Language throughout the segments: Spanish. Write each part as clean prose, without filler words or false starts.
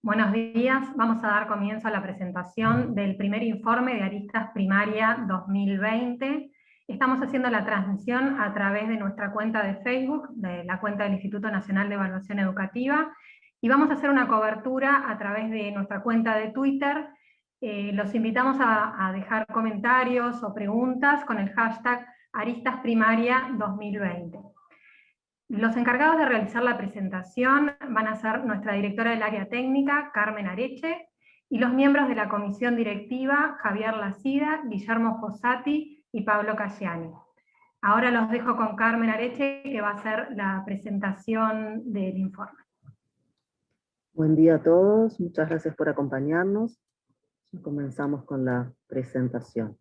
Buenos días, vamos a dar comienzo a la presentación del primer informe de Aristas Primaria 2020. Estamos haciendo la transmisión a través de nuestra cuenta de Facebook, de la cuenta del Instituto Nacional de Evaluación Educativa, y vamos a hacer una cobertura a través de nuestra cuenta de Twitter. Los invitamos a dejar comentarios o preguntas con el hashtag Aristas Primaria 2020. Los encargados de realizar la presentación van a ser nuestra directora del área técnica, Carmen Areche, y los miembros de la comisión directiva, Javier Lacida, Guillermo Fossati y Pablo Caggiani. Ahora los dejo con Carmen Areche, que va a hacer la presentación del informe. Buen día a todos, muchas gracias por acompañarnos. Comenzamos con la presentación.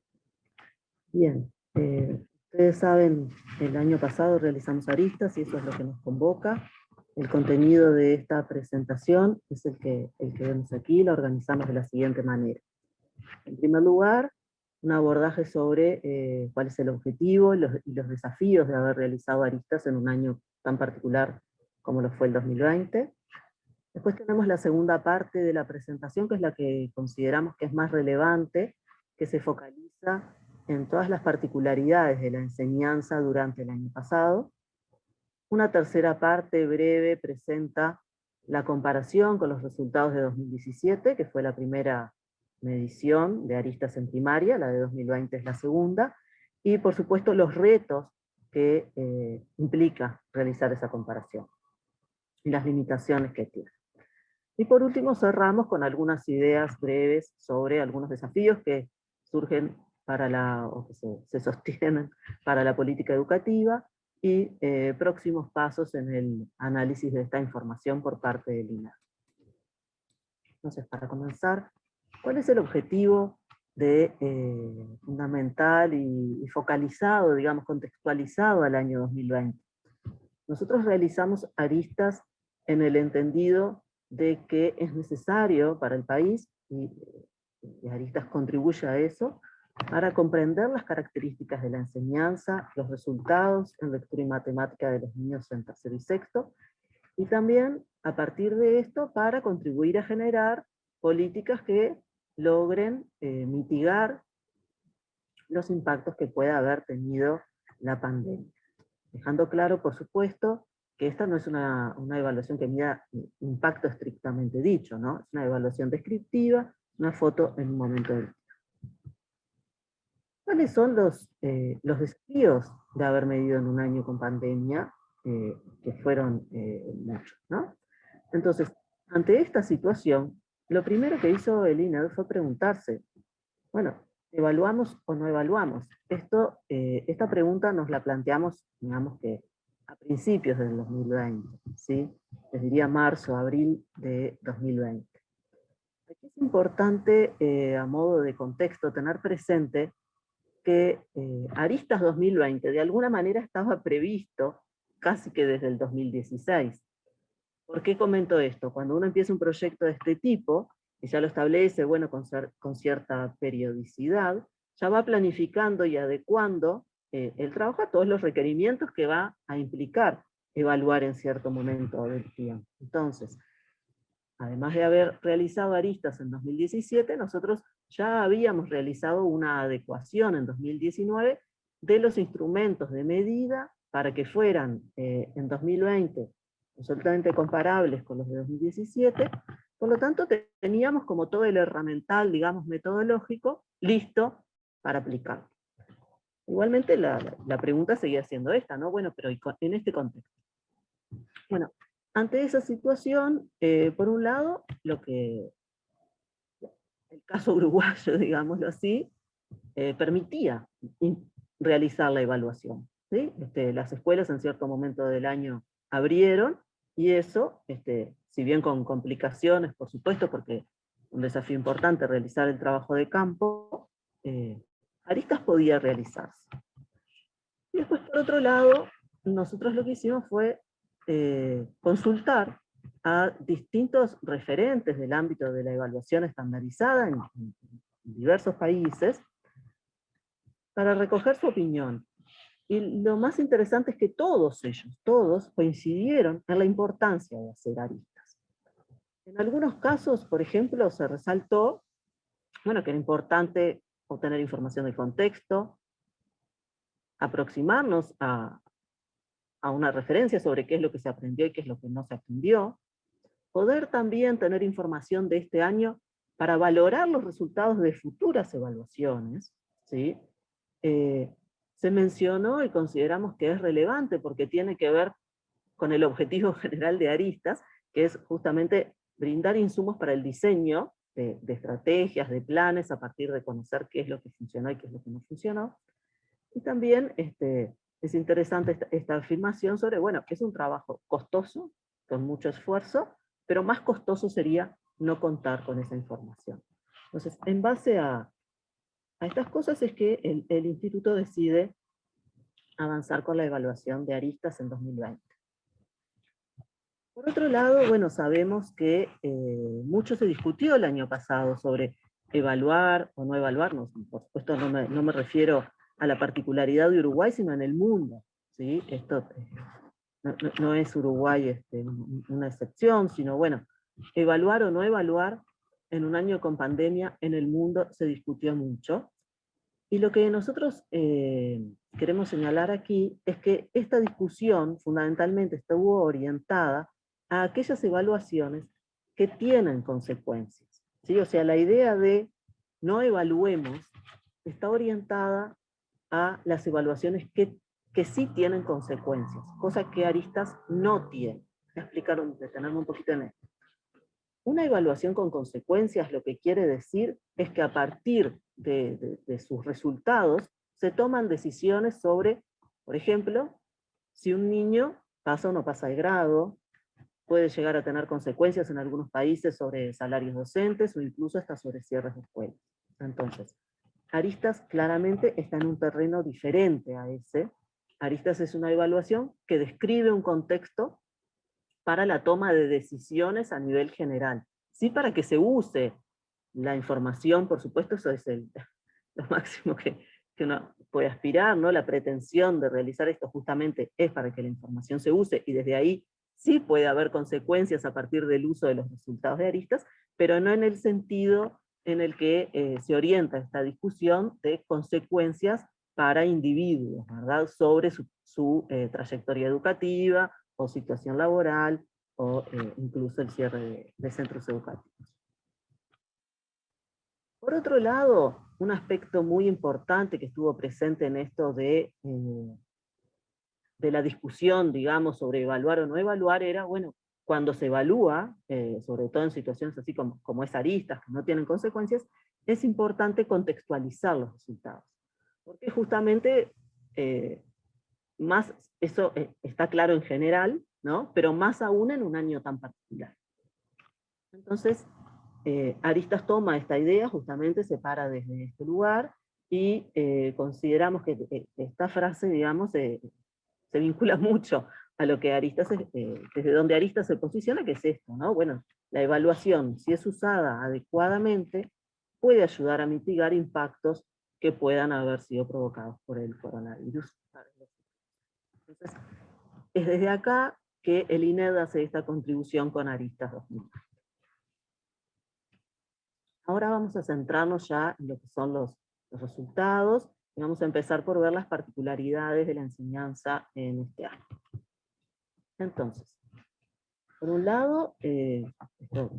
Bien, ustedes saben, el año pasado realizamos Aristas y eso es lo que nos convoca. El contenido de esta presentación es el que vemos aquí, la organizamos de la siguiente manera. En primer lugar, un abordaje sobre cuál es el objetivo y los desafíos de haber realizado Aristas en un año tan particular como lo fue el 2020. Después tenemos la segunda parte de la presentación, que es la que consideramos que es más relevante, que se focaliza en todas las particularidades de la enseñanza durante el año pasado. Una tercera parte breve presenta la comparación con los resultados de 2017, que fue la primera medición de Aristas en primaria, la de 2020 es la segunda, y por supuesto los retos que implica realizar esa comparación, y las limitaciones que tiene. Y por último cerramos con algunas ideas breves sobre algunos desafíos que surgen o que se sostienen para la política educativa y próximos pasos en el análisis de esta información por parte del INAH. Entonces, para comenzar, ¿cuál es el objetivo fundamental y focalizado, digamos, contextualizado al año 2020? Nosotros realizamos Aristas en el entendido de que es necesario para el país, y Aristas contribuye a eso, para comprender las características de la enseñanza, los resultados en lectura y matemática de los niños en tercero y sexto, y también a partir de esto para contribuir a generar políticas que logren mitigar los impactos que pueda haber tenido la pandemia. Dejando claro, por supuesto, que esta no es una evaluación que mida impacto estrictamente dicho, ¿no? Es una evaluación descriptiva, una foto en un momento del tiempo. ¿Cuáles son los desafíos de haber medido en un año con pandemia, que fueron muchos, ¿no? Entonces, ante esta situación, lo primero que hizo el INED fue preguntarse, bueno, ¿evaluamos o no evaluamos? Esta pregunta nos la planteamos, digamos que a principios del 2020, ¿sí? Les diría marzo, abril de 2020. Aquí es importante, a modo de contexto, tener presente que Aristas 2020 de alguna manera estaba previsto casi que desde el 2016. ¿Por qué comento esto? Cuando uno empieza un proyecto de este tipo, y ya lo establece, bueno, con cierta periodicidad, ya va planificando y adecuando el trabajo a todos los requerimientos que va a implicar evaluar en cierto momento del tiempo. Entonces, además de haber realizado Aristas en 2017, nosotros ya habíamos realizado una adecuación en 2019 de los instrumentos de medida para que fueran en 2020 absolutamente comparables con los de 2017, por lo tanto teníamos como todo el herramental, digamos, metodológico, listo para aplicarlo. Igualmente la pregunta seguía siendo esta, ¿no? Bueno, pero en este contexto. Bueno, ante esa situación, por un lado, el caso uruguayo, digámoslo así, permitía realizar la evaluación, ¿sí? Las escuelas en cierto momento del año abrieron, y eso, si bien con complicaciones, por supuesto, porque es un desafío importante realizar el trabajo de campo, Aristas podía realizarse. Y después, por otro lado, nosotros lo que hicimos fue consultar a distintos referentes del ámbito de la evaluación estandarizada en diversos países para recoger su opinión. Y lo más interesante es que todos ellos, todos coincidieron en la importancia de hacer Aristas. En algunos casos, por ejemplo, se resaltó, bueno, que era importante obtener información del contexto, aproximarnos a una referencia sobre qué es lo que se aprendió y qué es lo que no se aprendió, poder también tener información de este año para valorar los resultados de futuras evaluaciones, ¿sí? Se mencionó y consideramos que es relevante porque tiene que ver con el objetivo general de Aristas, que es justamente brindar insumos para el diseño de estrategias, de planes, a partir de conocer qué es lo que funcionó y qué es lo que no funcionó. Y también es interesante esta afirmación sobre, bueno, que es un trabajo costoso, con mucho esfuerzo, pero más costoso sería no contar con esa información. Entonces, en base a estas cosas es que el instituto decide avanzar con la evaluación de Aristas en 2020. Por otro lado, bueno, sabemos que mucho se discutió el año pasado sobre evaluar o no evaluar, por supuesto no me refiero a la particularidad de Uruguay, sino en el mundo, ¿sí? Esto no es Uruguay una excepción, sino bueno, evaluar o no evaluar en un año con pandemia en el mundo se discutió mucho. Y lo que nosotros queremos señalar aquí es que esta discusión fundamentalmente estuvo orientada a aquellas evaluaciones que tienen consecuencias, ¿sí? O sea, la idea de no evaluemos está orientada a las evaluaciones que sí tienen consecuencias, cosa que Aristas no tiene. Voy a explicar, detenerme un poquito en esto. Una evaluación con consecuencias lo que quiere decir es que a partir de sus resultados se toman decisiones sobre, por ejemplo, si un niño pasa o no pasa de grado, puede llegar a tener consecuencias en algunos países sobre salarios docentes o incluso hasta sobre cierres de escuelas. Entonces, Aristas claramente está en un terreno diferente a ese. Aristas es una evaluación que describe un contexto para la toma de decisiones a nivel general. Sí, para que se use la información, por supuesto, eso es lo máximo que uno puede aspirar, ¿no? La pretensión de realizar esto justamente es para que la información se use, y desde ahí sí puede haber consecuencias a partir del uso de los resultados de Aristas, pero no en el sentido en el que se orienta esta discusión de consecuencias para individuos, ¿verdad? Sobre su trayectoria educativa, o situación laboral, o incluso el cierre de centros educativos. Por otro lado, un aspecto muy importante que estuvo presente en esto de la discusión, digamos, sobre evaluar o no evaluar, era, bueno, cuando se evalúa, sobre todo en situaciones así como es Aristas, que no tienen consecuencias, es importante contextualizar los resultados. Porque justamente, más, eso está claro en general, ¿no? Pero más aún en un año tan particular. Entonces, Aristas toma esta idea, justamente se para desde este lugar, y consideramos que esta frase, digamos, se vincula mucho a lo que Aristas, desde donde Aristas se posiciona, que es esto, ¿no? Bueno, la evaluación, si es usada adecuadamente, puede ayudar a mitigar impactos que puedan haber sido provocados por el coronavirus. Entonces, es desde acá que el INED hace esta contribución con Aristas 2000. Ahora vamos a centrarnos ya en lo que son los resultados, y vamos a empezar por ver las particularidades de la enseñanza en este año. Entonces, por un lado, esto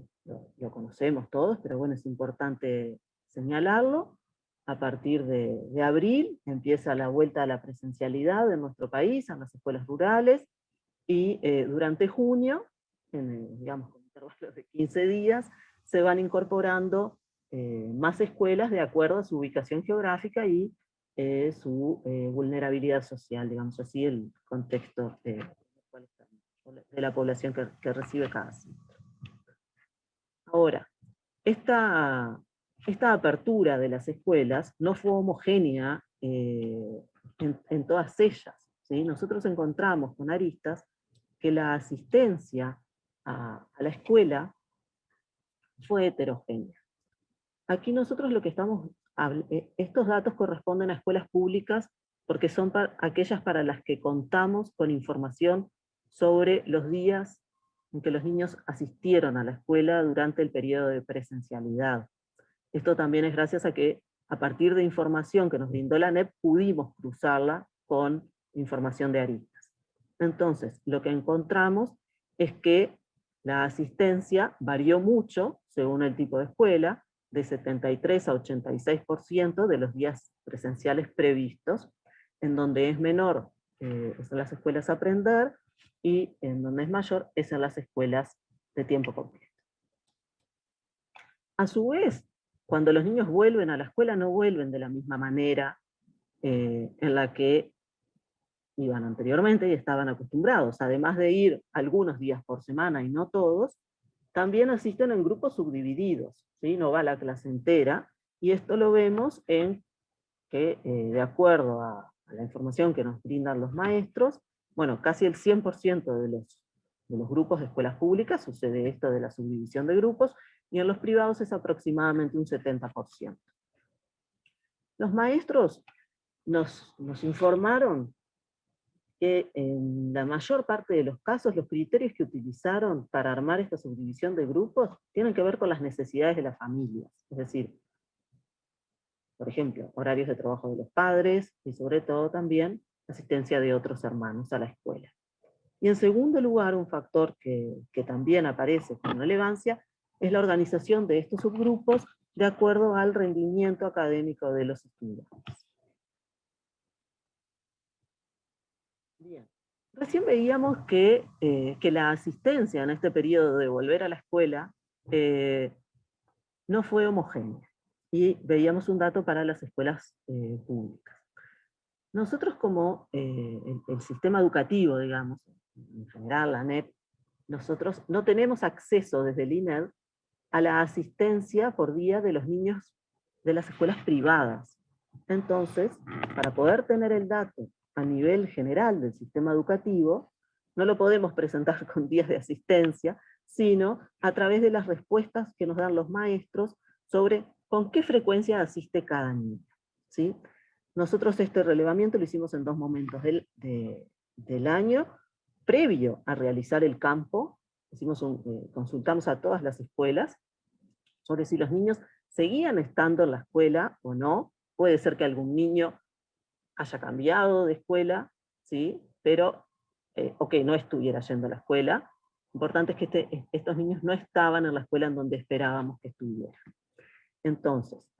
lo conocemos todos, pero bueno, es importante señalarlo. A partir de abril empieza la vuelta a la presencialidad en nuestro país, en las escuelas rurales, y durante junio, digamos, con intervalos de 15 días, se van incorporando más escuelas de acuerdo a su ubicación geográfica y su vulnerabilidad social, digamos así, el contexto de la población que recibe cada centro. Ahora, esta apertura de las escuelas no fue homogénea en todas ellas, ¿sí? Nosotros encontramos con Aristas que la asistencia a la escuela fue heterogénea. Aquí nosotros lo que estamos, estos datos corresponden a escuelas públicas porque son aquellas para las que contamos con información sobre los días en que los niños asistieron a la escuela durante el periodo de presencialidad. Esto también es gracias a que, a partir de información que nos brindó la ANEP, pudimos cruzarla con información de aristas. Entonces, lo que encontramos es que la asistencia varió mucho, según el tipo de escuela, de 73 a 86% de los días presenciales previstos, en donde es menor es en las escuelas Aprender, y en donde es mayor es en las escuelas de tiempo completo. A su vez, cuando los niños vuelven a la escuela, no vuelven de la misma manera en la que iban anteriormente y estaban acostumbrados. Además de ir algunos días por semana y no todos, también asisten en grupos subdivididos, ¿sí? No va la clase entera, y esto lo vemos en que, de acuerdo a la información que nos brindan los maestros, bueno, casi el 100% de los grupos de escuelas públicas sucede esto de la subdivisión de grupos, y en los privados es aproximadamente un 70%. Los maestros nos informaron que en la mayor parte de los casos los criterios que utilizaron para armar esta subdivisión de grupos tienen que ver con las necesidades de las familias. Es decir, por ejemplo, horarios de trabajo de los padres y sobre todo también asistencia de otros hermanos a la escuela. Y en segundo lugar, un factor que también aparece con relevancia es la organización de estos subgrupos de acuerdo al rendimiento académico de los estudiantes. Bien. Recién veíamos que la asistencia en este periodo de volver a la escuela no fue homogénea. Y veíamos un dato para las escuelas públicas. Nosotros como el sistema educativo, digamos, en general la ANEP, nosotros no tenemos acceso desde el INED a la asistencia por día de los niños de las escuelas privadas. Entonces, para poder tener el dato a nivel general del sistema educativo, no lo podemos presentar con días de asistencia, sino a través de las respuestas que nos dan los maestros sobre con qué frecuencia asiste cada niño, ¿sí? Nosotros este relevamiento lo hicimos en 2 momentos del año, previo a realizar el campo. Consultamos a todas las escuelas sobre si los niños seguían estando en la escuela o no. Puede ser que algún niño haya cambiado de escuela, ¿sí? Pero, o que no estuviera yendo a la escuela. Importante es que estos niños no estaban en la escuela en donde esperábamos que estuvieran. Entonces,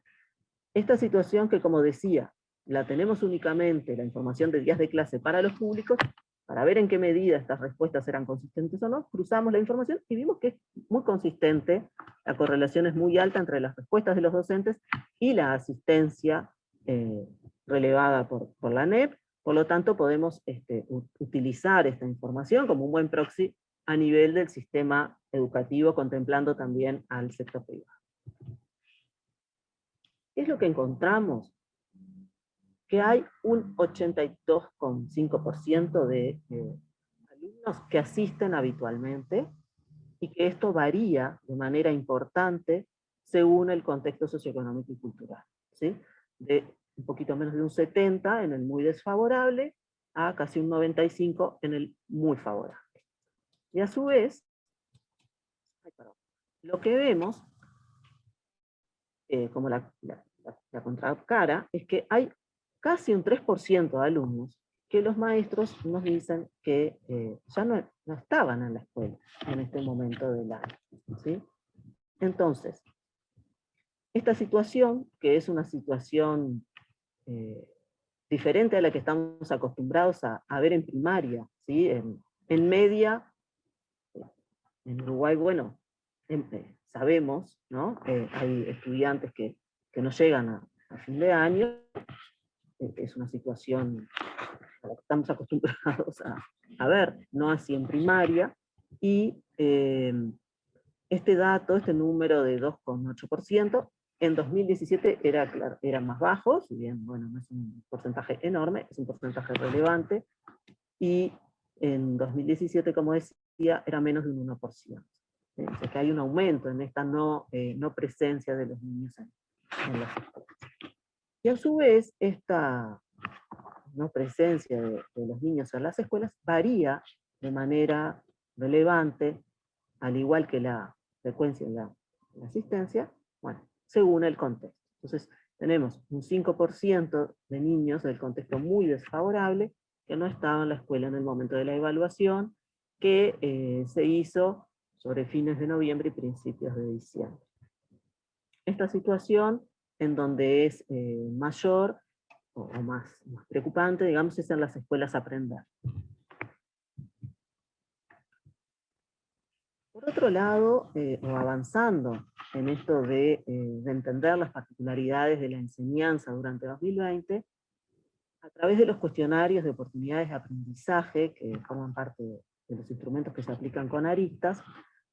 esta situación que, como decía, la tenemos únicamente, la información de días de clase para los públicos, para ver en qué medida estas respuestas eran consistentes o no, cruzamos la información y vimos que es muy consistente, la correlación es muy alta entre las respuestas de los docentes y la asistencia relevada por la ANEP. Por lo tanto, podemos utilizar esta información como un buen proxy a nivel del sistema educativo, contemplando también al sector privado. ¿Qué es lo que encontramos? Que hay un 82,5% de alumnos que asisten habitualmente, y que esto varía de manera importante según el contexto socioeconómico y cultural, ¿sí? De un poquito menos de un 70 en el muy desfavorable, a casi un 95 en el muy favorable. Y a su vez, lo que vemos, como la contracara, es que hay casi un 3% de alumnos que los maestros nos dicen que ya no estaban en la escuela en este momento del año, ¿sí? Entonces, esta situación, que es una situación diferente a la que estamos acostumbrados a ver en primaria, ¿sí? En media, en Uruguay, bueno, sabemos, ¿no? Hay estudiantes que no llegan a fin de año, es una situación a la que estamos acostumbrados a ver, no así en primaria, y este dato, este número de 2,8%, en 2017 era más bajo, si bien, bueno, no es un porcentaje enorme, es un porcentaje relevante, y en 2017, como decía, era menos de un 1%. O sea que hay un aumento en esta no presencia de los niños en las escuelas. Y a su vez, esta no presencia de los niños en las escuelas varía de manera relevante al igual que la frecuencia de la asistencia, bueno, según el contexto. Entonces, tenemos un 5% de niños del contexto muy desfavorable que no estaban en la escuela en el momento de la evaluación, que se hizo sobre fines de noviembre y principios de diciembre. Esta situación, en donde es mayor o más preocupante, digamos, es en las escuelas Aprender. Por otro lado, o avanzando en esto de entender las particularidades de la enseñanza durante 2020, a través de los cuestionarios de oportunidades de aprendizaje, que forman parte de los instrumentos que se aplican con aristas,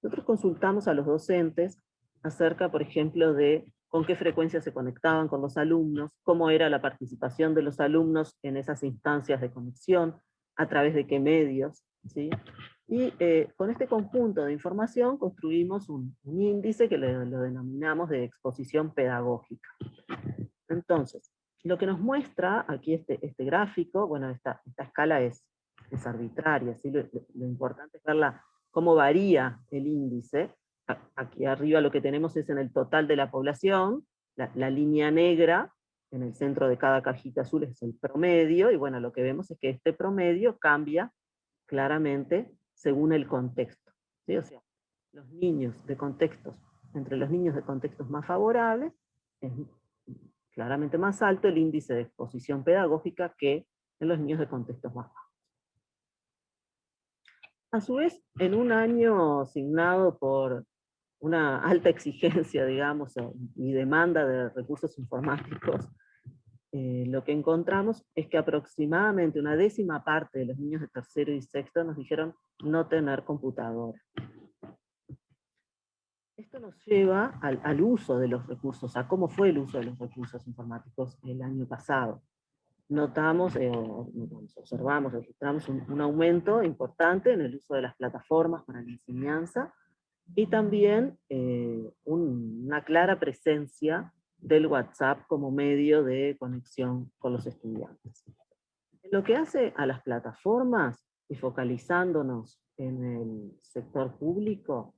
nosotros consultamos a los docentes acerca, por ejemplo, de con qué frecuencia se conectaban con los alumnos, cómo era la participación de los alumnos en esas instancias de conexión, a través de qué medios, ¿sí? Y con este conjunto de información construimos un índice que lo denominamos de exposición pedagógica. Entonces, lo que nos muestra aquí este gráfico, bueno, esta escala es arbitraria, ¿sí? Lo importante es ver cómo varía el índice. Aquí arriba lo que tenemos es en el total de la población, la línea negra en el centro de cada cajita azul es el promedio, y bueno, lo que vemos es que este promedio cambia claramente según el contexto, ¿sí? O sea, los niños de contextos, entre los niños de contextos más favorables, es claramente más alto el índice de exposición pedagógica que en los niños de contextos más bajos. A su vez, en un año asignado por una alta exigencia, digamos, y demanda de recursos informáticos, lo que encontramos es que aproximadamente una décima parte de los niños de tercero y sexto nos dijeron no tener computadora. Esto nos lleva al uso de los recursos, a cómo fue el uso de los recursos informáticos el año pasado. Notamos, observamos, registramos un aumento importante en el uso de las plataformas para la enseñanza, y también una clara presencia del WhatsApp como medio de conexión con los estudiantes. En lo que hace a las plataformas, y focalizándonos en el sector público,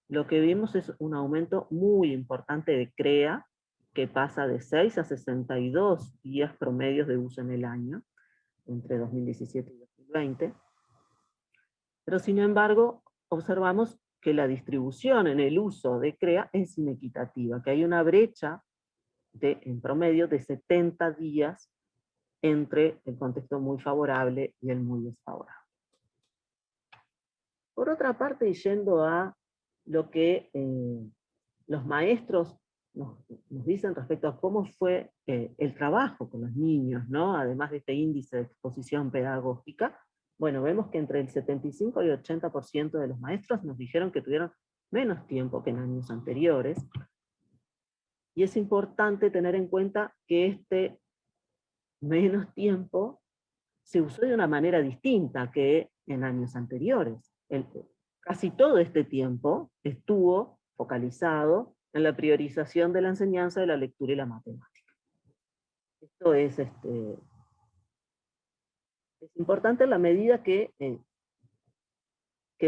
lo que vimos es un aumento muy importante de CREA, que pasa de 6 a 62 días promedios de uso en el año, entre 2017 y 2020. Pero sin embargo, observamos que la distribución en el uso de CREA es inequitativa, que hay una brecha en promedio de 70 días entre el contexto muy favorable y el muy desfavorable. Por otra parte, yendo a lo que los maestros nos dicen respecto a cómo fue el trabajo con los niños, ¿no? Además de este índice de exposición pedagógica, bueno, vemos que entre el 75 y 80% de los maestros nos dijeron que tuvieron menos tiempo que en años anteriores, y es importante tener en cuenta que este menos tiempo se usó de una manera distinta que en años anteriores. Casi todo este tiempo estuvo focalizado en la priorización de la enseñanza de la lectura y la matemática. Esto es importante en la medida que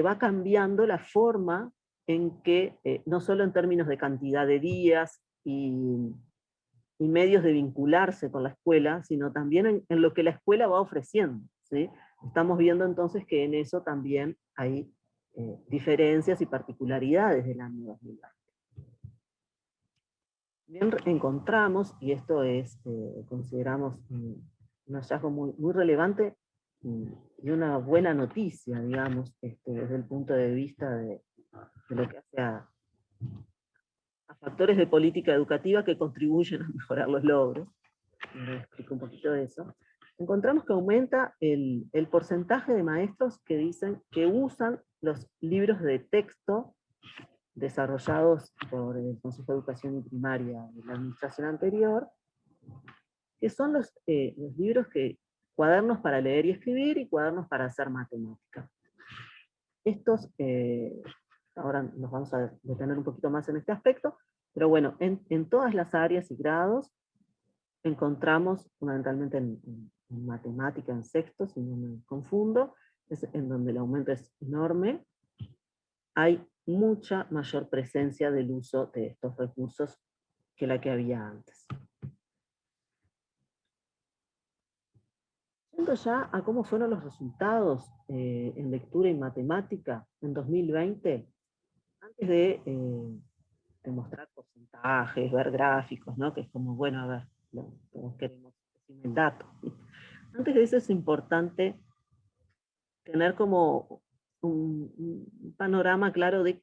va cambiando la forma en que, no solo en términos de cantidad de días y medios de vincularse con la escuela, sino también en lo que la escuela va ofreciendo, ¿sí? Estamos viendo entonces que en eso también hay diferencias y particularidades del año 2020. Bien, encontramos, y esto es, consideramos un hallazgo muy relevante y una buena noticia, digamos, desde el punto de vista de lo que hace a factores de política educativa que contribuyen a mejorar los logros. Les explico un poquito de eso. Encontramos que aumenta el porcentaje de maestros que dicen que usan los libros de texto desarrollados por el Consejo de Educación y Primaria de la administración anterior, que son los libros cuadernos para leer y escribir y cuadernos para hacer matemática. Estos, ahora nos vamos a detener un poquito más en este aspecto, pero bueno, en todas las áreas y grados encontramos, fundamentalmente en matemática, en sexto, si no me confundo, es en donde el aumento es enorme. Hay mucha mayor presencia del uso de estos recursos que la que había antes. Yendo ya a cómo fueron los resultados en lectura y matemática en 2020, antes de mostrar porcentajes, ver gráficos, ¿no? Que es como, bueno, a ver, todos queremos decir el dato. Antes de eso es importante tener como un panorama claro de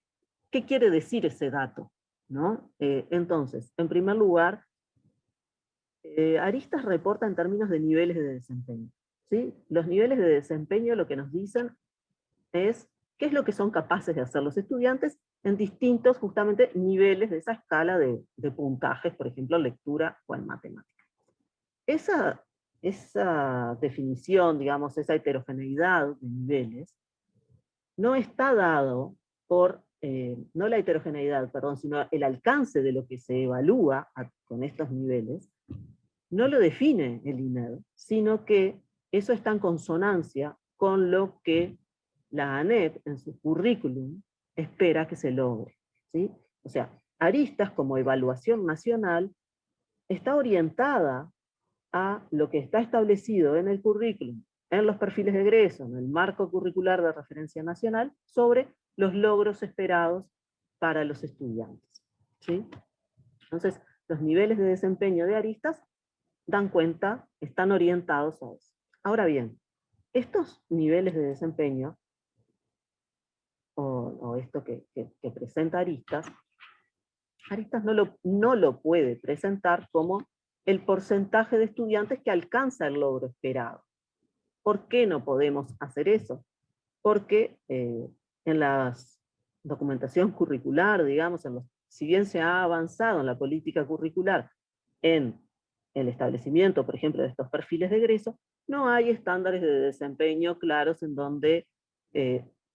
qué quiere decir ese dato, ¿no? Entonces, en primer lugar, Aristas reporta en términos de niveles de desempeño, ¿sí? Los niveles de desempeño lo que nos dicen es qué es lo que son capaces de hacer los estudiantes en distintos, justamente, niveles de esa escala de puntajes, por ejemplo, en lectura o en matemática. Esa definición, digamos, esa heterogeneidad de niveles, no está dado por, no la heterogeneidad, perdón, sino el alcance de lo que se evalúa con estos niveles, no lo define el INED, sino que eso está en consonancia con lo que la ANEP en su currículum espera que se logre, ¿sí? O sea, Aristas como evaluación nacional está orientada a lo que está establecido en el currículum, en los perfiles de egreso, en el marco curricular de referencia nacional, sobre los logros esperados para los estudiantes, ¿sí? Entonces, los niveles de desempeño de Aristas dan cuenta, están orientados a eso. Ahora bien, estos niveles de desempeño, o esto que presenta Aristas no lo puede presentar como el porcentaje de estudiantes que alcanza el logro esperado. ¿Por qué no podemos hacer eso? Porque en la documentación curricular, digamos, si bien se ha avanzado en la política curricular en el establecimiento, por ejemplo, de estos perfiles de egreso, no hay estándares de desempeño claros en donde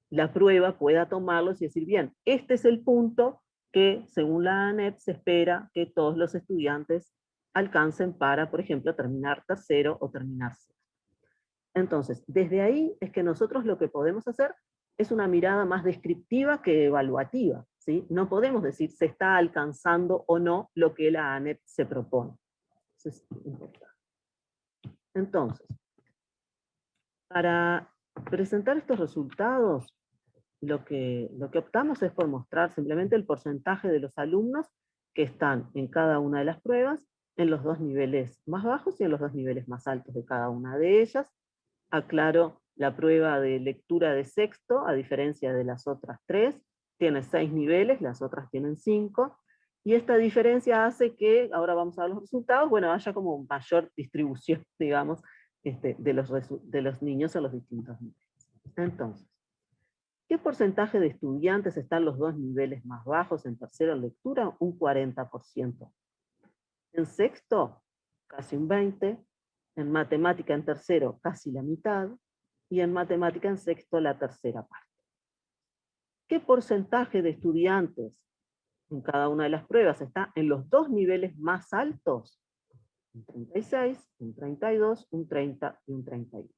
la prueba pueda tomarlos y decir, bien, este es el punto que, según la ANEP, se espera que todos los estudiantes alcancen para, por ejemplo, terminar tercero o terminar sexto. Entonces, desde ahí es que nosotros lo que podemos hacer es una mirada más descriptiva que evaluativa, ¿sí? No podemos decir se está alcanzando o no lo que la ANEP se propone. Eso es importante. Entonces, para presentar estos resultados, lo que optamos es por mostrar simplemente el porcentaje de los alumnos que están en cada una de las pruebas, en los dos niveles más bajos y en los dos niveles más altos de cada una de ellas. Aclaro, la prueba de lectura de sexto, a diferencia de las otras tres, tiene 6 niveles, las otras tienen 5, y esta diferencia hace que, ahora vamos a ver los resultados, bueno, haya como mayor distribución, digamos, de los niños en los distintos niveles. Entonces, ¿qué porcentaje de estudiantes están en los dos niveles más bajos en tercero en lectura? Un 40%. En sexto, casi un 20%. En matemática en tercero, casi la mitad. Y en matemática en sexto, la tercera parte. ¿Qué porcentaje de estudiantes en cada una de las pruebas está en los dos niveles más altos? Un 36, un 32, un 30 y un 31.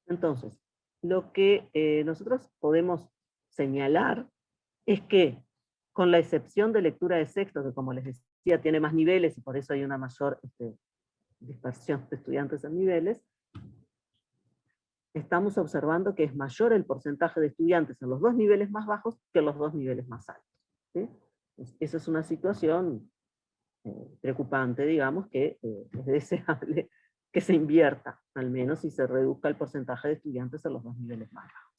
Entonces, lo que nosotros podemos señalar es que, con la excepción de lectura de sexto, que como les decía, tiene más niveles y por eso hay una mayor dispersión de estudiantes en niveles, estamos observando que es mayor el porcentaje de estudiantes en los dos niveles más bajos que en los dos niveles más altos, ¿sí? Esa es una situación preocupante, digamos, que es deseable que se invierta, al menos, y se reduzca el porcentaje de estudiantes en los dos niveles más bajos.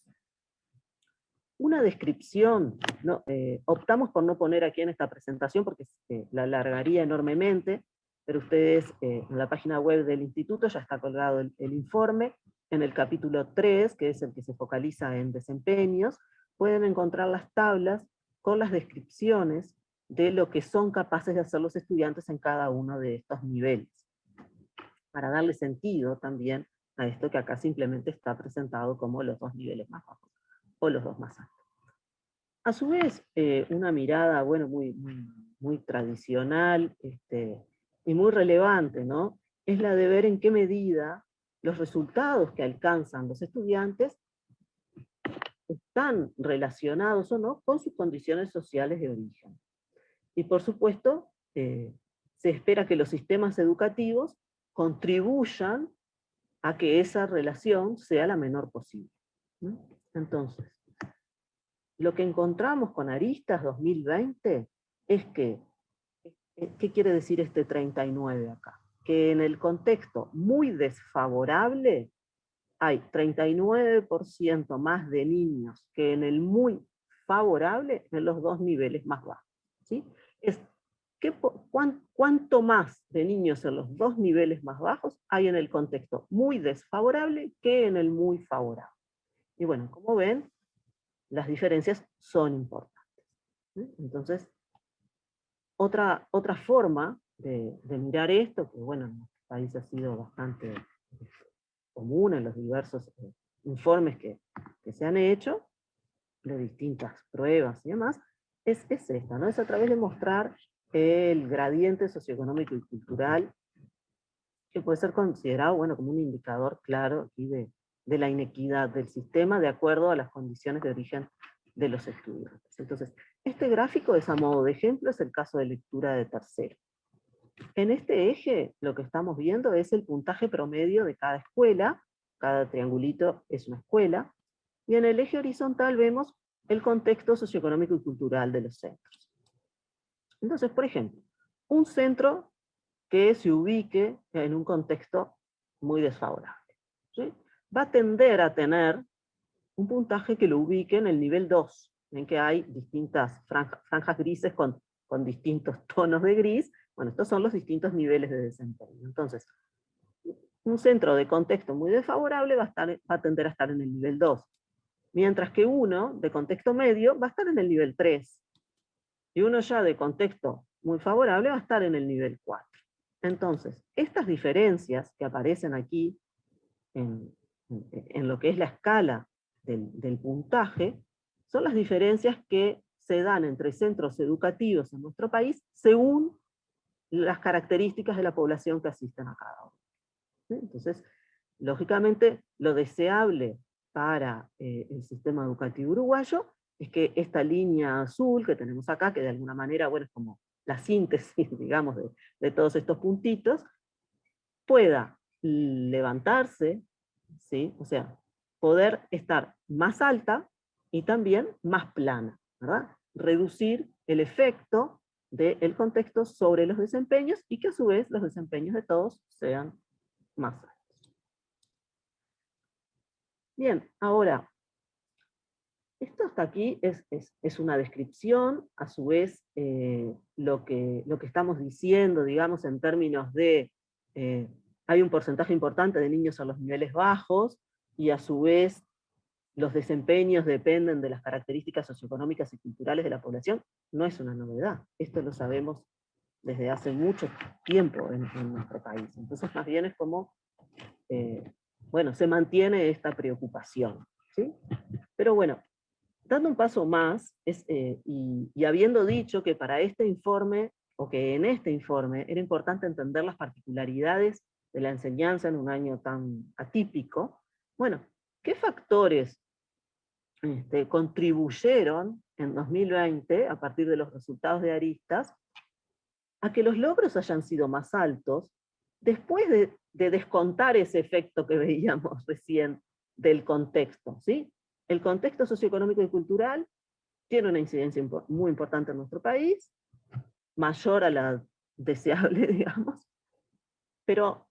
Una descripción, ¿no? Optamos por no poner aquí en esta presentación porque la alargaría enormemente, pero ustedes en la página web del instituto ya está colgado el informe. En el capítulo 3, que es el que se focaliza en desempeños, pueden encontrar las tablas con las descripciones de lo que son capaces de hacer los estudiantes en cada uno de estos niveles, para darle sentido también a esto que acá simplemente está presentado como los dos niveles más bajos, o los dos más altos. A su vez, una mirada, bueno, muy tradicional y muy relevante, ¿no? Es la de ver en qué medida los resultados que alcanzan los estudiantes están relacionados o no con sus condiciones sociales de origen. Y por supuesto, se espera que los sistemas educativos contribuyan a que esa relación sea la menor posible, ¿no? Entonces, lo que encontramos con Aristas 2020 es que, ¿qué quiere decir este 39 acá? Que en el contexto muy desfavorable hay 39% más de niños que en el muy favorable en los dos niveles más bajos, ¿sí? Es ¿cuánto más de niños en los dos niveles más bajos hay en el contexto muy desfavorable que en el muy favorable? Y bueno, como ven, las diferencias son importantes, ¿sí? Entonces, otra forma de mirar esto, que bueno, en nuestro país ha sido bastante común en los diversos informes que se han hecho, de distintas pruebas y demás, es esta, ¿no? Es a través de mostrar el gradiente socioeconómico y cultural, que puede ser considerado, bueno, como un indicador claro aquí de la inequidad del sistema de acuerdo a las condiciones de origen de los estudiantes. Entonces, este gráfico es a modo de ejemplo, es el caso de lectura de tercero. En este eje lo que estamos viendo es el puntaje promedio de cada escuela, cada triangulito es una escuela, y en el eje horizontal vemos el contexto socioeconómico y cultural de los centros. Entonces, por ejemplo, un centro que se ubique en un contexto muy desfavorable, ¿sí? Va a tender a tener un puntaje que lo ubique en el nivel 2, en que hay distintas franjas grises con distintos tonos de gris. Bueno, estos son los distintos niveles de desempeño. Entonces, un centro de contexto muy desfavorable va a tender a estar en el nivel 2, mientras que uno de contexto medio va a estar en el nivel 3, y uno ya de contexto muy favorable va a estar en el nivel 4. Entonces, estas diferencias que aparecen aquí en lo que es la escala del puntaje, son las diferencias que se dan entre centros educativos en nuestro país según las características de la población que asisten a cada uno, ¿sí? Entonces, lógicamente, lo deseable para el sistema educativo uruguayo es que esta línea azul que tenemos acá, que de alguna manera, bueno, es como la síntesis, digamos, de todos estos puntitos, pueda levantarse, ¿sí? O sea, poder estar más alta y también más plana, ¿verdad? Reducir el efecto del contexto sobre los desempeños y que a su vez los desempeños de todos sean más altos. Bien, ahora, esto hasta aquí es una descripción, a su vez lo que estamos diciendo, digamos, en términos de hay un porcentaje importante de niños a los niveles bajos, y a su vez los desempeños dependen de las características socioeconómicas y culturales de la población, no es una novedad. Esto lo sabemos desde hace mucho tiempo en nuestro país. Entonces, más bien es como, bueno, se mantiene esta preocupación, ¿sí? Pero bueno, dando un paso más, y habiendo dicho que para este informe, o que en este informe era importante entender las particularidades de la enseñanza en un año tan atípico, bueno, ¿qué factores contribuyeron en 2020, a partir de los resultados de Aristas, a que los logros hayan sido más altos, después de descontar ese efecto que veíamos recién del contexto, ¿sí? El contexto socioeconómico y cultural tiene una incidencia muy importante en nuestro país, mayor a la deseable, digamos, pero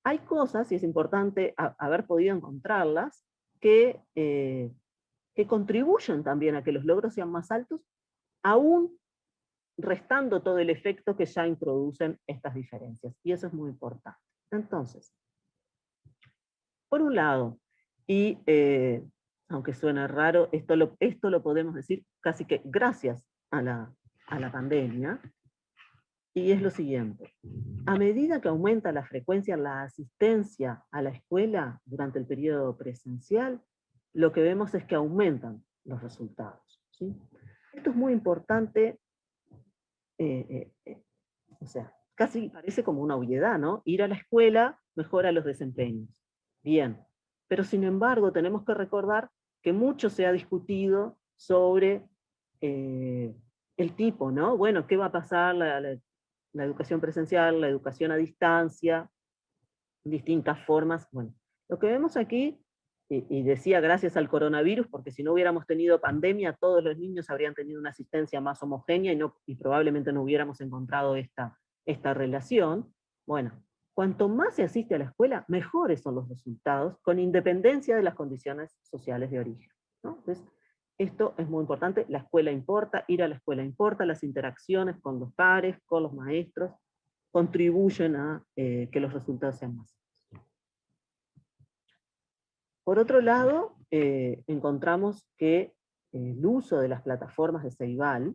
hay cosas, y es importante haber podido encontrarlas, que contribuyen también a que los logros sean más altos, aún restando todo el efecto que ya introducen estas diferencias. Y eso es muy importante. Entonces, por un lado, y aunque suena raro, esto lo podemos decir casi que gracias a la pandemia, y es lo siguiente: a medida que aumenta la frecuencia en la asistencia a la escuela durante el periodo presencial, lo que vemos es que aumentan los resultados, ¿sí? Esto es muy importante, o sea, casi parece como una obviedad, ¿no? Ir a la escuela mejora los desempeños. Bien, pero sin embargo tenemos que recordar que mucho se ha discutido sobre el tipo, ¿no? Bueno, ¿qué va a pasar la educación presencial, la educación a distancia, distintas formas? Bueno, lo que vemos aquí, y decía gracias al coronavirus, porque si no hubiéramos tenido pandemia, todos los niños habrían tenido una asistencia más homogénea y probablemente no hubiéramos encontrado esta relación. Bueno, cuanto más se asiste a la escuela, mejores son los resultados, con independencia de las condiciones sociales de origen, ¿no? Entonces, esto es muy importante, la escuela importa, ir a la escuela importa, las interacciones con los pares, con los maestros, contribuyen a que los resultados sean más. Por otro lado, encontramos que el uso de las plataformas de Ceibal,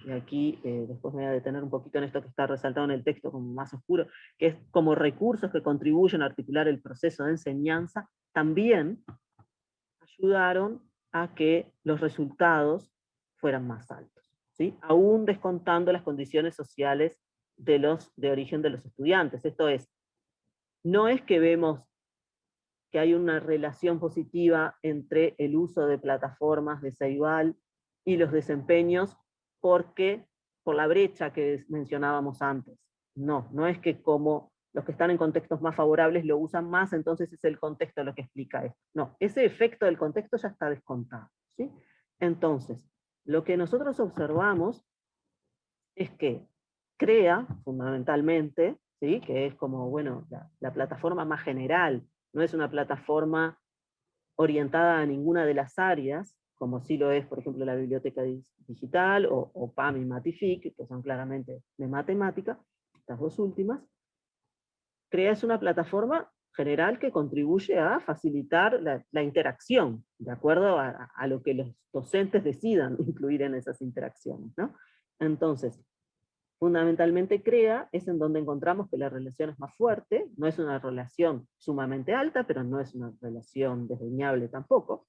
y aquí después me voy a detener un poquito en esto que está resaltado en el texto como más oscuro, que es como recursos que contribuyen a articular el proceso de enseñanza, también ayudaron a que los resultados fueran más altos, ¿sí? Aún descontando las condiciones sociales de origen de los estudiantes. Esto es, no es que vemos que hay una relación positiva entre el uso de plataformas de Ceibal y los desempeños por la brecha que mencionábamos antes. No, no es que como los que están en contextos más favorables lo usan más, entonces es el contexto lo que explica esto. No, ese efecto del contexto ya está descontado, ¿sí? Entonces, lo que nosotros observamos es que CREA, fundamentalmente, ¿sí? Que es como, bueno, la plataforma más general, no es una plataforma orientada a ninguna de las áreas, como sí lo es, por ejemplo, la biblioteca digital, o PAM y Matific, que son claramente de matemática, estas dos últimas. CREA es una plataforma general que contribuye a facilitar la interacción, de acuerdo a lo que los docentes decidan incluir en esas interacciones, ¿no? Entonces, fundamentalmente CREA es en donde encontramos que la relación es más fuerte, no es una relación sumamente alta, pero no es una relación desdeñable tampoco.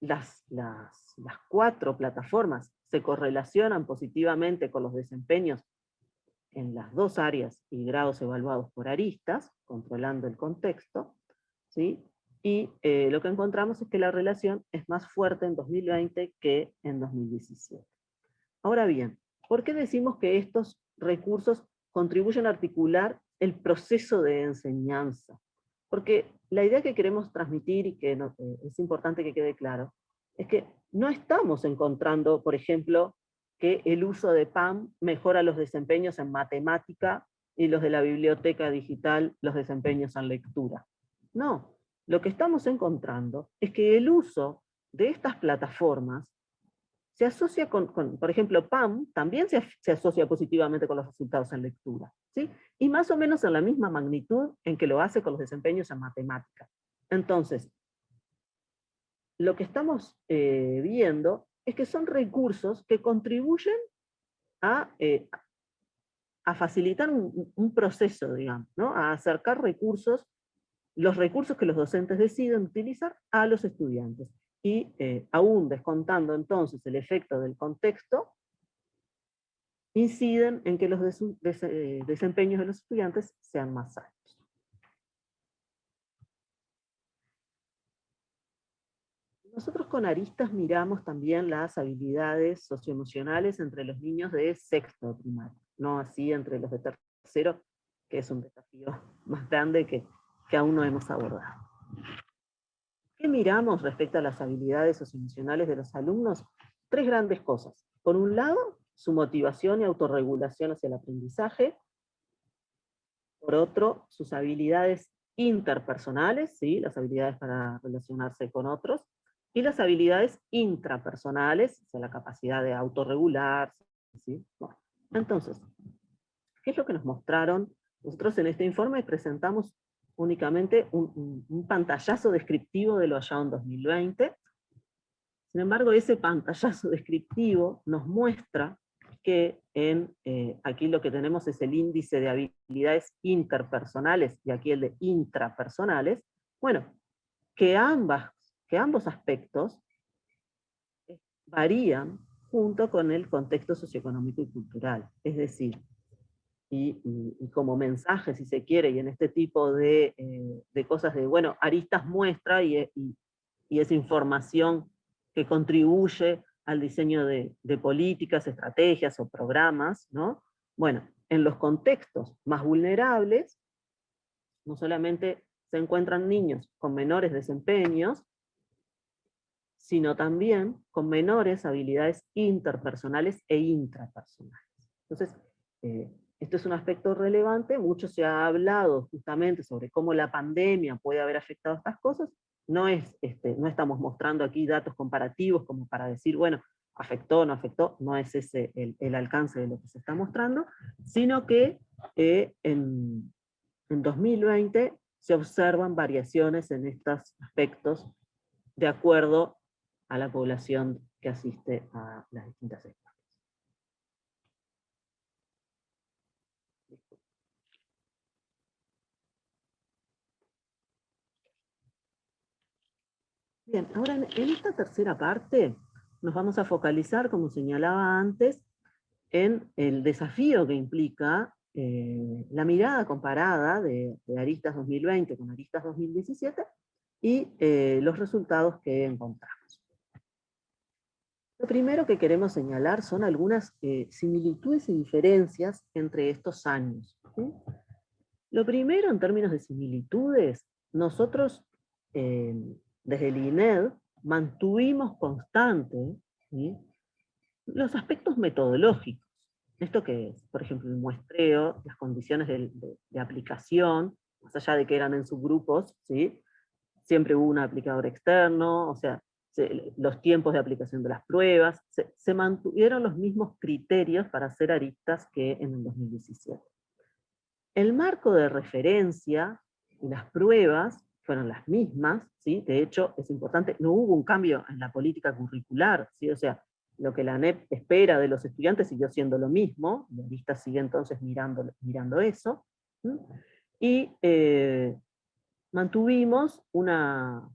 Las 4 plataformas se correlacionan positivamente con los desempeños en las 2 áreas y grados evaluados por aristas, controlando el contexto, ¿sí? Y lo que encontramos es que la relación es más fuerte en 2020 que en 2017. Ahora bien, ¿por qué decimos que estos recursos contribuyen a articular el proceso de enseñanza? Porque la idea que queremos transmitir, y que es importante que quede claro, es que no estamos encontrando, por ejemplo, que el uso de PAM mejora los desempeños en matemática y los de la biblioteca digital los desempeños en lectura. No, lo que estamos encontrando es que el uso de estas plataformas se asocia por ejemplo, PAM también se asocia positivamente con los resultados en lectura, ¿sí? Y más o menos en la misma magnitud en que lo hace con los desempeños en matemática. Entonces, lo que estamos viendo es que son recursos que contribuyen a facilitar un proceso, digamos, ¿no? A acercar los recursos que los docentes deciden utilizar a los estudiantes. Y aún descontando entonces el efecto del contexto, inciden en que los desempeños de los estudiantes sean más altos. Nosotros con aristas miramos también las habilidades socioemocionales entre los niños de sexto primario, no así entre los de tercero, que es un desafío más grande que aún no hemos abordado. ¿Qué miramos respecto a las habilidades socioemocionales de los alumnos? 3 grandes cosas. Por un lado, su motivación y autorregulación hacia el aprendizaje. Por otro, sus habilidades interpersonales, ¿sí? Las habilidades para relacionarse con otros, y las habilidades intrapersonales, o sea, la capacidad de autorregularse, ¿sí? Bueno, entonces, ¿qué es lo que nos mostraron? Nosotros en este informe presentamos únicamente un pantallazo descriptivo de lo hallado en 2020. Sin embargo, ese pantallazo descriptivo nos muestra que aquí lo que tenemos es el índice de habilidades interpersonales, y aquí el de intrapersonales, bueno, que ambos aspectos varían junto con el contexto socioeconómico y cultural. Es decir, y como mensaje, si se quiere, y en este tipo de cosas de, bueno, aristas muestra y y esa información que contribuye al diseño de políticas, estrategias o programas, ¿no? Bueno, en los contextos más vulnerables, no solamente se encuentran niños con menores desempeños, sino también con menores habilidades interpersonales e intrapersonales. Entonces, esto es un aspecto relevante, mucho se ha hablado justamente sobre cómo la pandemia puede haber afectado estas cosas, no estamos mostrando aquí datos comparativos como para decir, bueno, afectó o no afectó, no es ese el alcance de lo que se está mostrando, sino que en 2020 se observan variaciones en estos aspectos de acuerdo a la población que asiste a las distintas escuelas. Bien, ahora en esta tercera parte nos vamos a focalizar, como señalaba antes, en el desafío que implica la mirada comparada de Aristas 2020 con Aristas 2017 y los resultados que encontramos. Lo primero que queremos señalar son algunas similitudes y diferencias entre estos años, ¿sí? Lo primero, en términos de similitudes, nosotros desde el INED mantuvimos constante, ¿sí?, los aspectos metodológicos. ¿Esto qué es? Por ejemplo, el muestreo, las condiciones de aplicación, más allá de que eran en subgrupos, ¿sí?, siempre hubo un aplicador externo, o sea, los tiempos de aplicación de las pruebas, se mantuvieron los mismos criterios para hacer aristas que en el 2017. El marco de referencia y las pruebas fueron las mismas, ¿sí? De hecho, es importante, no hubo un cambio en la política curricular, ¿sí? O sea, lo que la ANEP espera de los estudiantes siguió siendo lo mismo, la lista sigue entonces mirando eso, ¿sí? Y mantuvimos una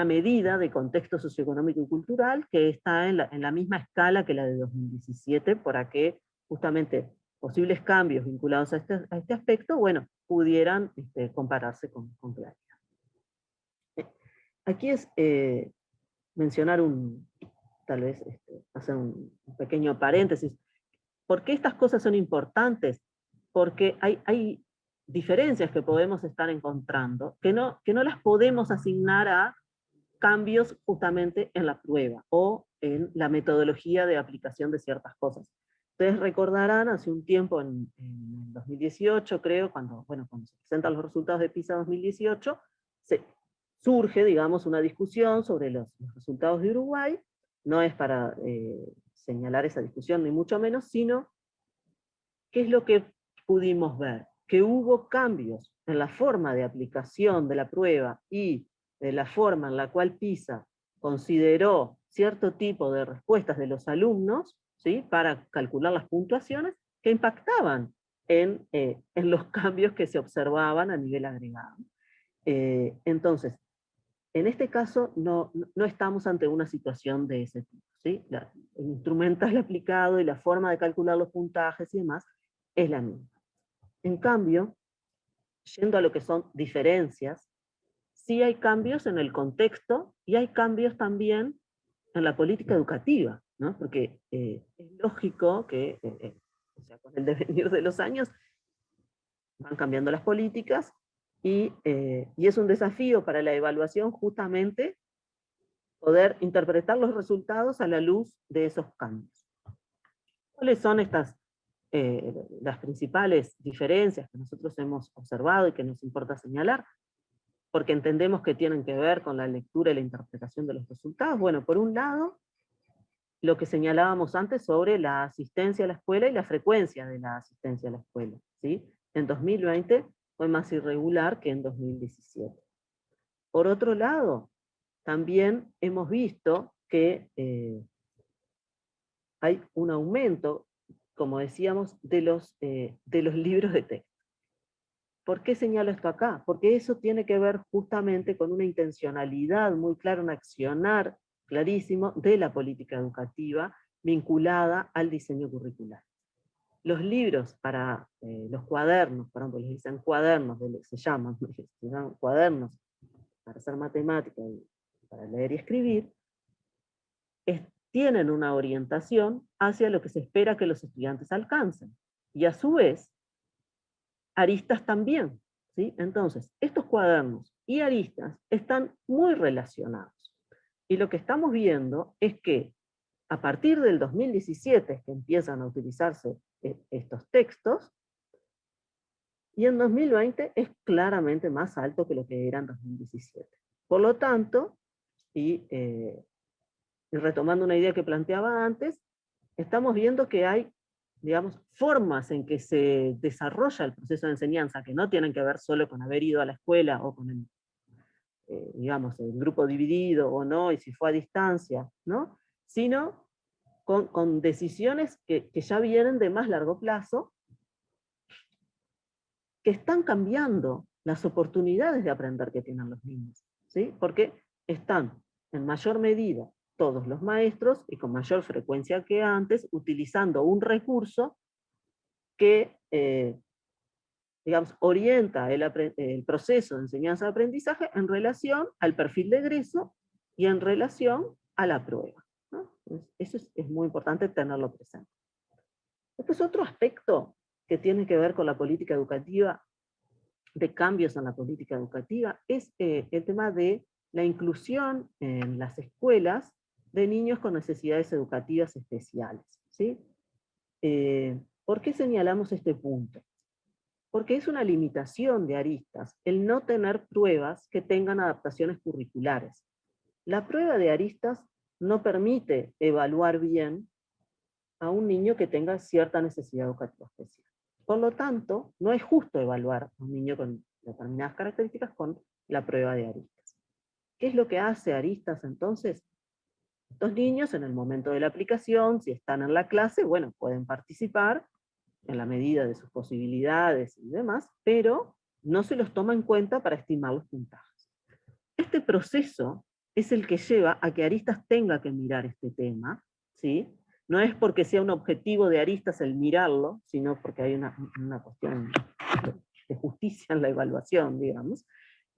medida de contexto socioeconómico y cultural que está en la misma escala que la de 2017, para que justamente posibles cambios vinculados a este aspecto, bueno, pudieran compararse con claridad. Aquí es mencionar tal vez hacer un pequeño paréntesis. ¿Por qué estas cosas son importantes? Porque hay diferencias que podemos estar encontrando, que no las podemos asignar a cambios justamente en la prueba o en la metodología de aplicación de ciertas cosas. Ustedes recordarán hace un tiempo, en 2018 creo, cuando se presentan los resultados de PISA 2018, surge, digamos, una discusión sobre los resultados de Uruguay. No es para señalar esa discusión, ni mucho menos, sino qué es lo que pudimos ver. Que hubo cambios en la forma de aplicación de la prueba y de la forma en la cual PISA consideró cierto tipo de respuestas de los alumnos, ¿sí?, para calcular las puntuaciones, que impactaban en los cambios que se observaban a nivel agregado. Entonces, en este caso no estamos ante una situación de ese tipo, ¿sí? El instrumental aplicado y la forma de calcular los puntajes y demás es la misma. En cambio, yendo a lo que son diferencias, sí hay cambios en el contexto y hay cambios también en la política educativa, ¿no? Porque es lógico que o sea, con el devenir de los años van cambiando las políticas y es un desafío para la evaluación justamente poder interpretar los resultados a la luz de esos cambios. ¿Cuáles son las principales diferencias que nosotros hemos observado y que nos importa señalar? Porque entendemos que tienen que ver con la lectura y la interpretación de los resultados. Bueno, por un lado, lo que señalábamos antes sobre la asistencia a la escuela y la frecuencia de la asistencia a la escuela, ¿sí? En 2020 fue más irregular que en 2017. Por otro lado, también hemos visto que hay un aumento, como decíamos, de los libros de texto. ¿Por qué señalo esto acá? Porque eso tiene que ver justamente con una intencionalidad muy clara, un accionar clarísimo de la política educativa vinculada al diseño curricular. Los libros para los cuadernos, por ejemplo, les dicen cuadernos, se llaman cuadernos para hacer matemática y para leer y escribir, tienen una orientación hacia lo que se espera que los estudiantes alcancen. Y a su vez, aristas también, ¿sí? Entonces, estos cuadernos y aristas están muy relacionados. Y lo que estamos viendo es que a partir del 2017 es que empiezan a utilizarse estos textos, y en 2020 es claramente más alto que lo que era en 2017. Por lo tanto, y retomando una idea que planteaba antes, estamos viendo que hay, digamos, formas en que se desarrolla el proceso de enseñanza que no tienen que ver solo con haber ido a la escuela o con el, digamos, el grupo dividido o no, y si fue a distancia, ¿no? Sino con decisiones que ya vienen de más largo plazo, que están cambiando las oportunidades de aprender que tienen los niños, ¿sí? Porque están en mayor medida todos los maestros y con mayor frecuencia que antes utilizando un recurso que, digamos, orienta el proceso de enseñanza-aprendizaje en relación al perfil de egreso y en relación a la prueba, ¿no? Eso es muy importante tenerlo presente. Después otro aspecto que tiene que ver con la política educativa, de cambios en la política educativa, es el tema de la inclusión en las escuelas de niños con necesidades educativas especiales, ¿sí? ¿Por qué señalamos este punto? Porque es una limitación de aristas el no tener pruebas que tengan adaptaciones curriculares. La prueba de aristas no permite evaluar bien a un niño que tenga cierta necesidad educativa especial. Por lo tanto, no es justo evaluar a un niño con determinadas características con la prueba de aristas. ¿Qué es lo que hace aristas entonces? Estos niños en el momento de la aplicación, si están en la clase, bueno, pueden participar en la medida de sus posibilidades y demás, pero no se los toma en cuenta para estimar los puntajes. Este proceso es el que lleva a que Aristas tenga que mirar este tema, ¿sí? No es porque sea un objetivo de Aristas el mirarlo, sino porque hay una cuestión de justicia en la evaluación, digamos,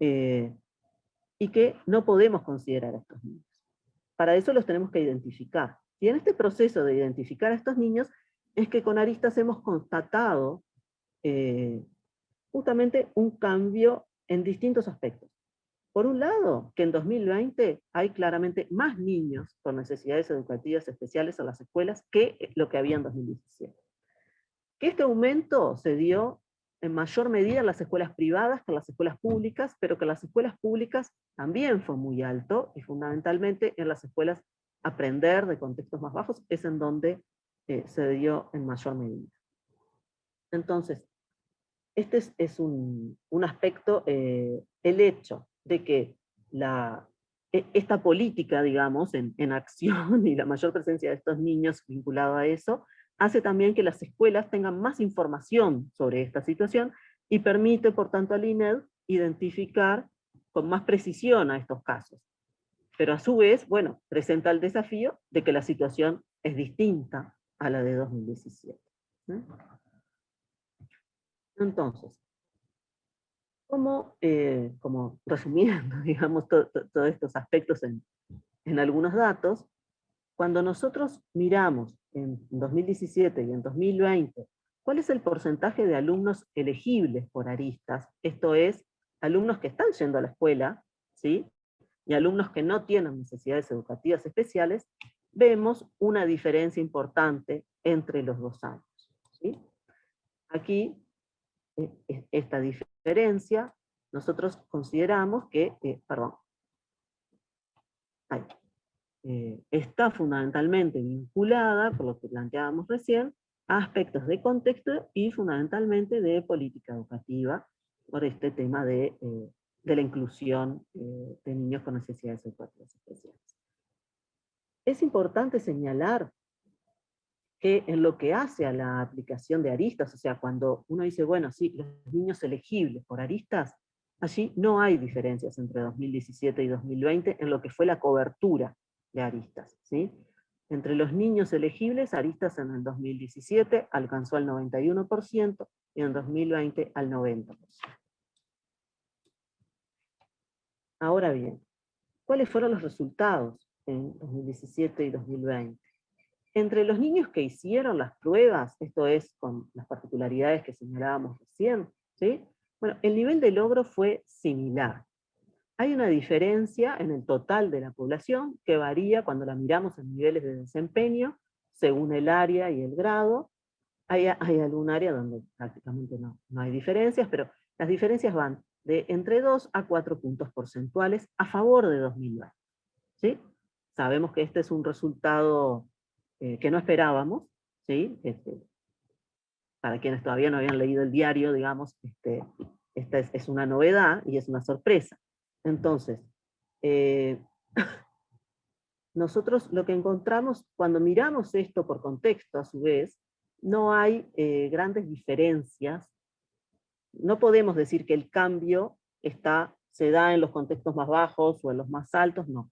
y que no podemos considerar a estos niños. Para eso los tenemos que identificar. Y en este proceso de identificar a estos niños es que con Aristas hemos constatado justamente un cambio en distintos aspectos. Por un lado, que en 2020 hay claramente más niños con necesidades educativas especiales en las escuelas que lo que había en 2017. Que este aumento se dio en mayor medida en las escuelas privadas que en las escuelas públicas, pero que en las escuelas públicas también fue muy alto, y fundamentalmente en las escuelas aprender de contextos más bajos es en donde se dio en mayor medida. Entonces, este es un aspecto, el hecho de que esta política, digamos, en acción y la mayor presencia de estos niños vinculado a eso, hace también que las escuelas tengan más información sobre esta situación y permite, por tanto, al INED identificar con más precisión a estos casos. Pero a su vez, bueno, presenta el desafío de que la situación es distinta a la de 2017. Entonces, como resumiendo, digamos, todos estos aspectos en algunos datos, cuando nosotros miramos en 2017 y en 2020, ¿cuál es el porcentaje de alumnos elegibles por aristas? Esto es, alumnos que están yendo a la escuela, ¿sí? Y alumnos que no tienen necesidades educativas especiales, vemos una diferencia importante entre los 2 años, ¿sí? Aquí, esta diferencia, nosotros consideramos que, está fundamentalmente vinculada, por lo que planteábamos recién, a aspectos de contexto y fundamentalmente de política educativa, por este tema de la inclusión de niños con necesidades educativas especiales. Es importante señalar que en lo que hace a la aplicación de aristas, o sea, cuando uno dice, bueno, sí, los niños elegibles por aristas, allí no hay diferencias entre 2017 y 2020 en lo que fue la cobertura de aristas, ¿sí? Entre los niños elegibles, aristas en el 2017 alcanzó el 91% y en 2020 al 90%. Ahora bien, ¿cuáles fueron los resultados en 2017 y 2020? Entre los niños que hicieron las pruebas, esto es con las particularidades que señalábamos recién, ¿sí? Bueno, el nivel de logro fue similar. Hay una diferencia en el total de la población que varía cuando la miramos en niveles de desempeño, según el área y el grado. Hay algún área donde prácticamente no hay diferencias, pero las diferencias van de entre 2 a 4 puntos porcentuales a favor de 2020. ¿Sí? Sabemos que este es un resultado que no esperábamos, ¿sí? Para quienes todavía no habían leído el diario, digamos, esta es una novedad y es una sorpresa. Entonces, nosotros lo que encontramos cuando miramos esto por contexto, a su vez, no hay grandes diferencias. No podemos decir que el cambio se da en los contextos más bajos o en los más altos, no.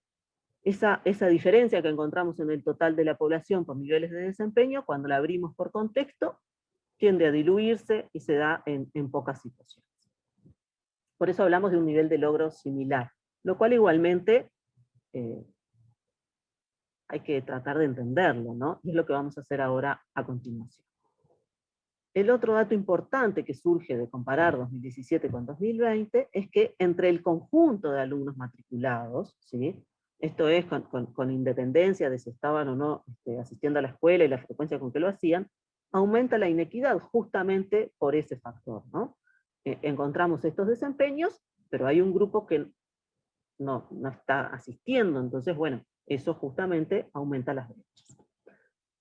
Esa diferencia que encontramos en el total de la población por niveles de desempeño, cuando la abrimos por contexto, tiende a diluirse y se da en pocas situaciones. Por eso hablamos de un nivel de logro similar, lo cual igualmente hay que tratar de entenderlo, ¿no? Y es lo que vamos a hacer ahora a continuación. El otro dato importante que surge de comparar 2017 con 2020 es que entre el conjunto de alumnos matriculados, ¿sí? Esto es con independencia de si estaban o no asistiendo a la escuela y la frecuencia con que lo hacían, aumenta la inequidad justamente por ese factor, ¿no? Encontramos estos desempeños, pero hay un grupo que no está asistiendo, entonces, bueno, eso justamente aumenta las brechas.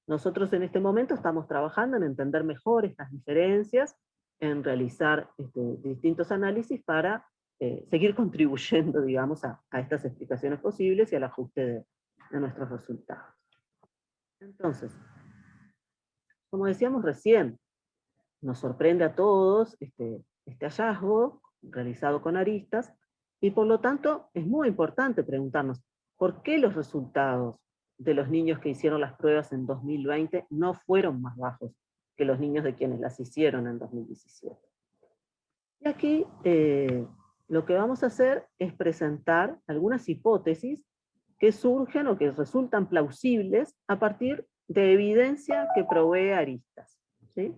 Nosotros en este momento estamos trabajando en entender mejor estas diferencias, en realizar distintos análisis para seguir contribuyendo, digamos, a estas explicaciones posibles y al ajuste de nuestros resultados. Entonces, como decíamos recién, nos sorprende a todos este hallazgo realizado con aristas, y por lo tanto es muy importante preguntarnos, ¿por qué los resultados de los niños que hicieron las pruebas en 2020 no fueron más bajos que los niños de quienes las hicieron en 2017? Y aquí lo que vamos a hacer es presentar algunas hipótesis que surgen o que resultan plausibles a partir de evidencia que provee aristas, ¿sí?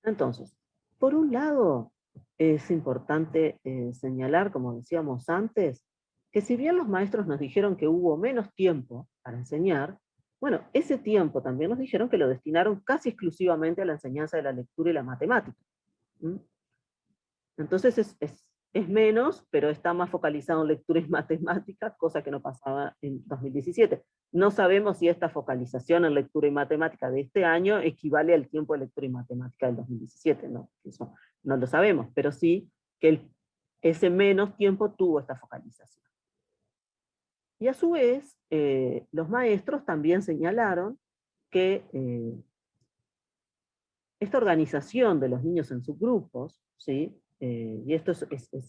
Entonces, por un lado, es importante señalar, como decíamos antes, que si bien los maestros nos dijeron que hubo menos tiempo para enseñar, bueno, ese tiempo también nos dijeron que lo destinaron casi exclusivamente a la enseñanza de la lectura y la matemática. ¿Mm? Entonces es menos, pero está más focalizado en lectura y matemática, cosa que no pasaba en 2017. No sabemos si esta focalización en lectura y matemática de este año equivale al tiempo de lectura y matemática del 2017, no, eso no lo sabemos, pero sí que ese menos tiempo tuvo esta focalización. Y a su vez, los maestros también señalaron que esta organización de los niños en subgrupos, ¿sí? Y esto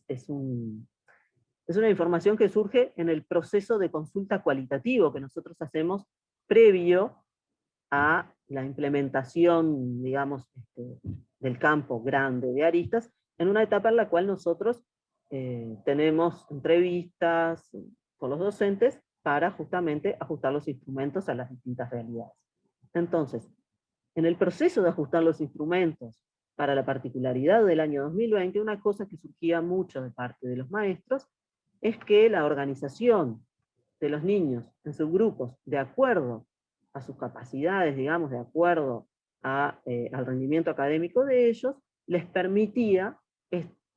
es una información que surge en el proceso de consulta cualitativo que nosotros hacemos previo a la implementación, digamos, del campo grande de aristas, en una etapa en la cual nosotros tenemos entrevistas con los docentes para justamente ajustar los instrumentos a las distintas realidades. Entonces, en el proceso de ajustar los instrumentos para la particularidad del año 2020, una cosa que surgía mucho de parte de los maestros es que la organización de los niños en subgrupos, de acuerdo a sus capacidades, digamos, de acuerdo al rendimiento académico de ellos, les permitía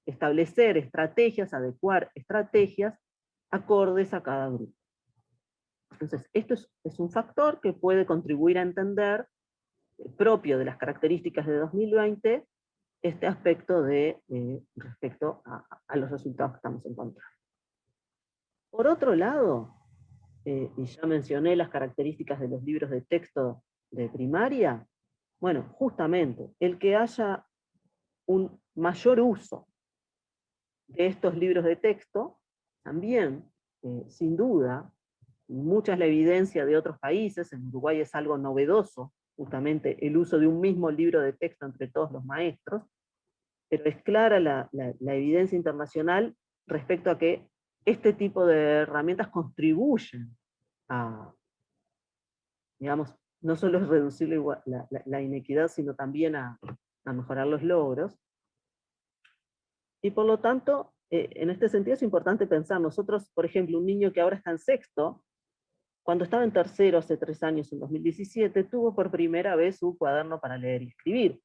establecer estrategias, adecuar estrategias acordes a cada grupo. Entonces, esto es un factor que puede contribuir a entender, propio de las características de 2020, este aspecto respecto a los resultados que estamos encontrando. Por otro lado, y ya mencioné las características de los libros de texto de primaria, bueno, justamente, el que haya un mayor uso de estos libros de texto, también, sin duda, mucha es la evidencia de otros países, en Uruguay es algo novedoso, justamente el uso de un mismo libro de texto entre todos los maestros, pero es clara la evidencia internacional respecto a que este tipo de herramientas contribuyen a, digamos, no solo es reducir la inequidad, sino también a mejorar los logros. Y por lo tanto, en este sentido es importante pensar, nosotros, por ejemplo, un niño que ahora está en sexto, cuando estaba en tercero hace 3 años, en 2017, tuvo por primera vez su cuaderno para leer y escribir.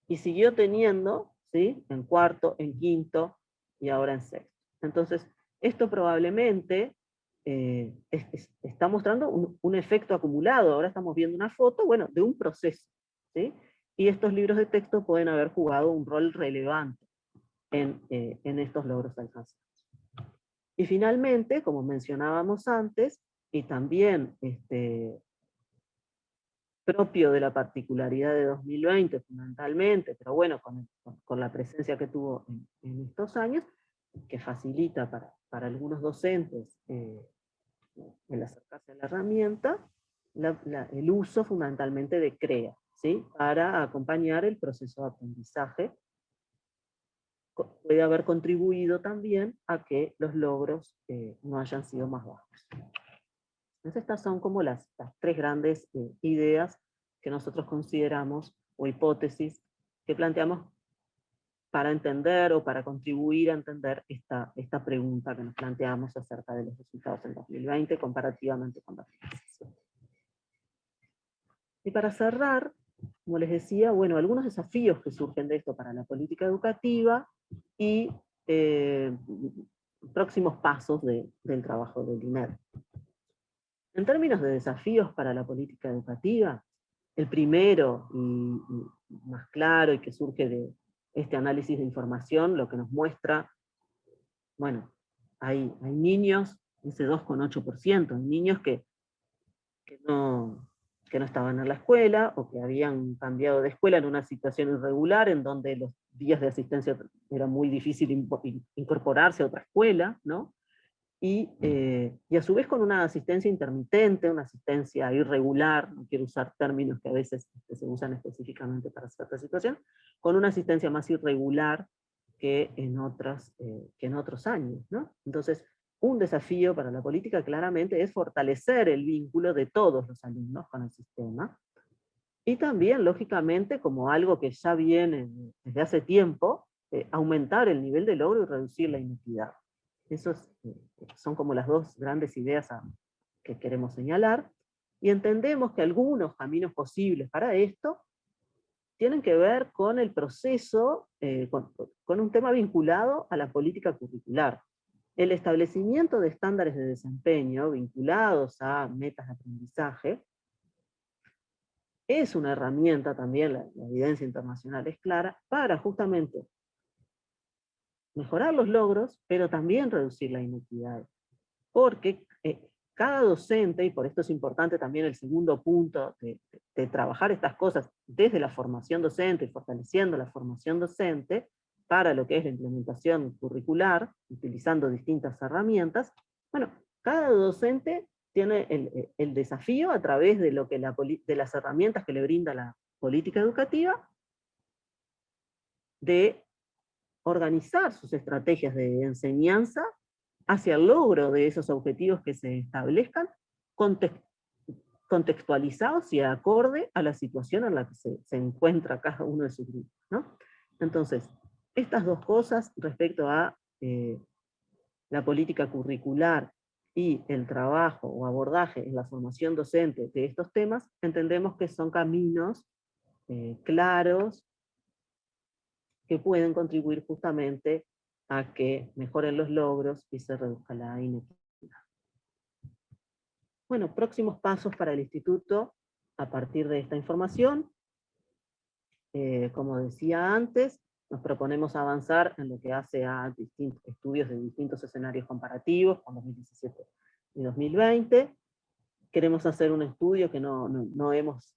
Y siguió teniendo, ¿sí?, en cuarto, en quinto, y ahora en sexto. Entonces, esto probablemente está mostrando un efecto acumulado. Ahora estamos viendo una foto, bueno, de un proceso, ¿sí? Y estos libros de texto pueden haber jugado un rol relevante en estos logros alcanzados. Y finalmente, como mencionábamos antes, y también propio de la particularidad de 2020 fundamentalmente, pero bueno, con la presencia que tuvo en estos años, que facilita para algunos docentes el acercarse a la herramienta, el uso fundamentalmente de CREA, ¿sí?, para acompañar el proceso de aprendizaje. Puede haber contribuido también a que los logros no hayan sido más bajos. Entonces estas son como las 3 grandes ideas que nosotros consideramos, o hipótesis, que planteamos para entender o para contribuir a entender esta pregunta que nos planteamos acerca de los resultados en 2020 comparativamente con la finalización. Y para cerrar, como les decía, bueno, algunos desafíos que surgen de esto para la política educativa y próximos pasos del trabajo del INED. En términos de desafíos para la política educativa, el primero y más claro y que surge de este análisis de información, lo que nos muestra, bueno, hay niños, ese 2,8%, hay niños que no estaban en la escuela o que habían cambiado de escuela en una situación irregular en donde los días de asistencia era muy difícil incorporarse a otra escuela, ¿no? Y a su vez con una asistencia intermitente, una asistencia irregular, no quiero usar términos que a veces se usan específicamente para cierta situación, con una asistencia más irregular que en otros años, ¿no? Entonces, un desafío para la política claramente es fortalecer el vínculo de todos los alumnos con el sistema, y también, lógicamente, como algo que ya viene desde hace tiempo, aumentar el nivel de logro y reducir la inequidad. Esas son como las 2 grandes ideas que queremos señalar, y entendemos que algunos caminos posibles para esto tienen que ver con el proceso, con un tema vinculado a la política curricular. El establecimiento de estándares de desempeño vinculados a metas de aprendizaje es una herramienta también, la evidencia internacional es clara, para justamente mejorar los logros, pero también reducir la inequidad. Porque cada docente, y por esto es importante también el segundo punto de trabajar estas cosas desde la formación docente y fortaleciendo la formación docente para lo que es la implementación curricular, utilizando distintas herramientas, bueno, cada docente tiene el desafío a través de, de las herramientas que le brinda la política educativa de organizar sus estrategias de enseñanza hacia el logro de esos objetivos que se establezcan, contextualizados y acorde a la situación en la que se encuentra cada uno de sus grupos, ¿no? Entonces, estas 2 cosas respecto a la política curricular y el trabajo o abordaje en la formación docente de estos temas, entendemos que son caminos claros que pueden contribuir justamente a que mejoren los logros y se reduzca la inequidad. Bueno, próximos pasos para el instituto a partir de esta información. Como decía antes, nos proponemos avanzar en lo que hace a distintos estudios de distintos escenarios comparativos con 2017 y 2020. Queremos hacer un estudio que no hemos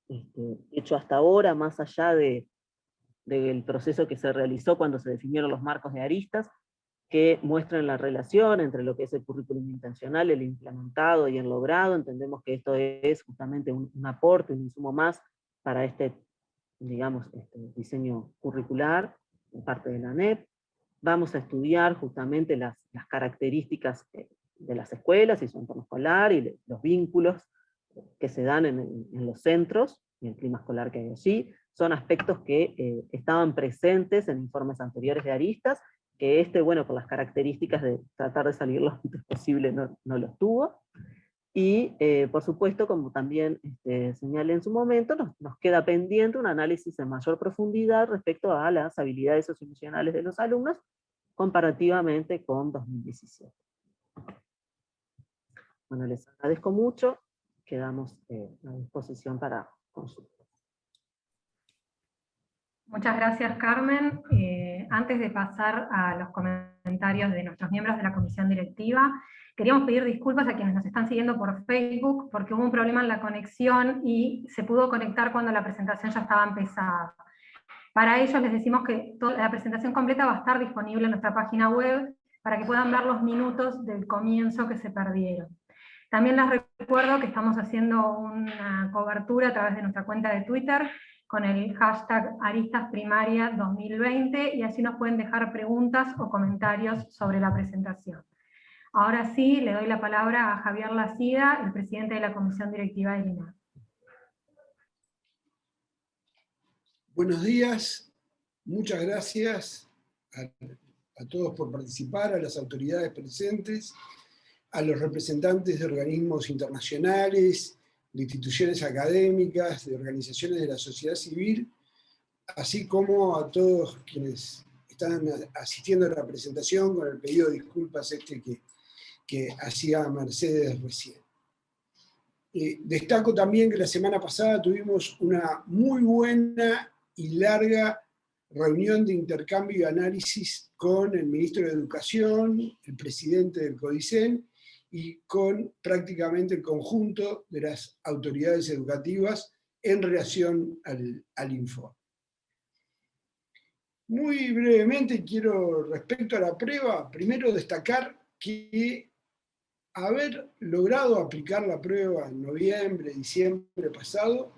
hecho hasta ahora, más allá del proceso que se realizó cuando se definieron los marcos de aristas, que muestran la relación entre lo que es el currículum intencional, el implementado y el logrado. Entendemos que esto es justamente un aporte, un insumo más para digamos, diseño curricular, en parte de la ANEP. vamos a estudiar justamente las características de las escuelas y su entorno escolar y los vínculos que se dan en los centros y el clima escolar que hay allí. Son aspectos que estaban presentes en informes anteriores de Aristas, que bueno, por las características de tratar de salir lo antes posible, no los tuvo. Y, por supuesto, como también señalé en su momento, nos queda pendiente un análisis en mayor profundidad respecto a las habilidades socioemocionales de los alumnos, comparativamente con 2017. Bueno, les agradezco mucho, quedamos a disposición para consultas. Muchas gracias, Carmen. Antes de pasar a los comentarios de nuestros miembros de la comisión directiva, queríamos pedir disculpas a quienes nos están siguiendo por Facebook, porque hubo un problema en la conexión y se pudo conectar cuando la presentación ya estaba empezada. Para ello les decimos que la presentación completa va a estar disponible en nuestra página web, para que puedan ver los minutos del comienzo que se perdieron. También les recuerdo que estamos haciendo una cobertura a través de nuestra cuenta de Twitter, con el hashtag Aristasprimaria 2020, y así nos pueden dejar preguntas o comentarios sobre la presentación. Ahora sí, le doy la palabra a Javier Lacida, el presidente de la Comisión Directiva del INAH. Buenos días, muchas gracias a todos por participar, a las autoridades presentes, a los representantes de organismos internacionales, de instituciones académicas, de organizaciones de la sociedad civil, así como a todos quienes están asistiendo a la presentación con el pedido de disculpas que hacía Mercedes recién. Destaco también que la semana pasada tuvimos una muy buena y larga reunión de intercambio y análisis con el ministro de Educación, el presidente del CODICEN, y con prácticamente el conjunto de las autoridades educativas en relación al informe. Muy brevemente quiero, respecto a la prueba, primero destacar que haber logrado aplicar la prueba en noviembre, diciembre pasado,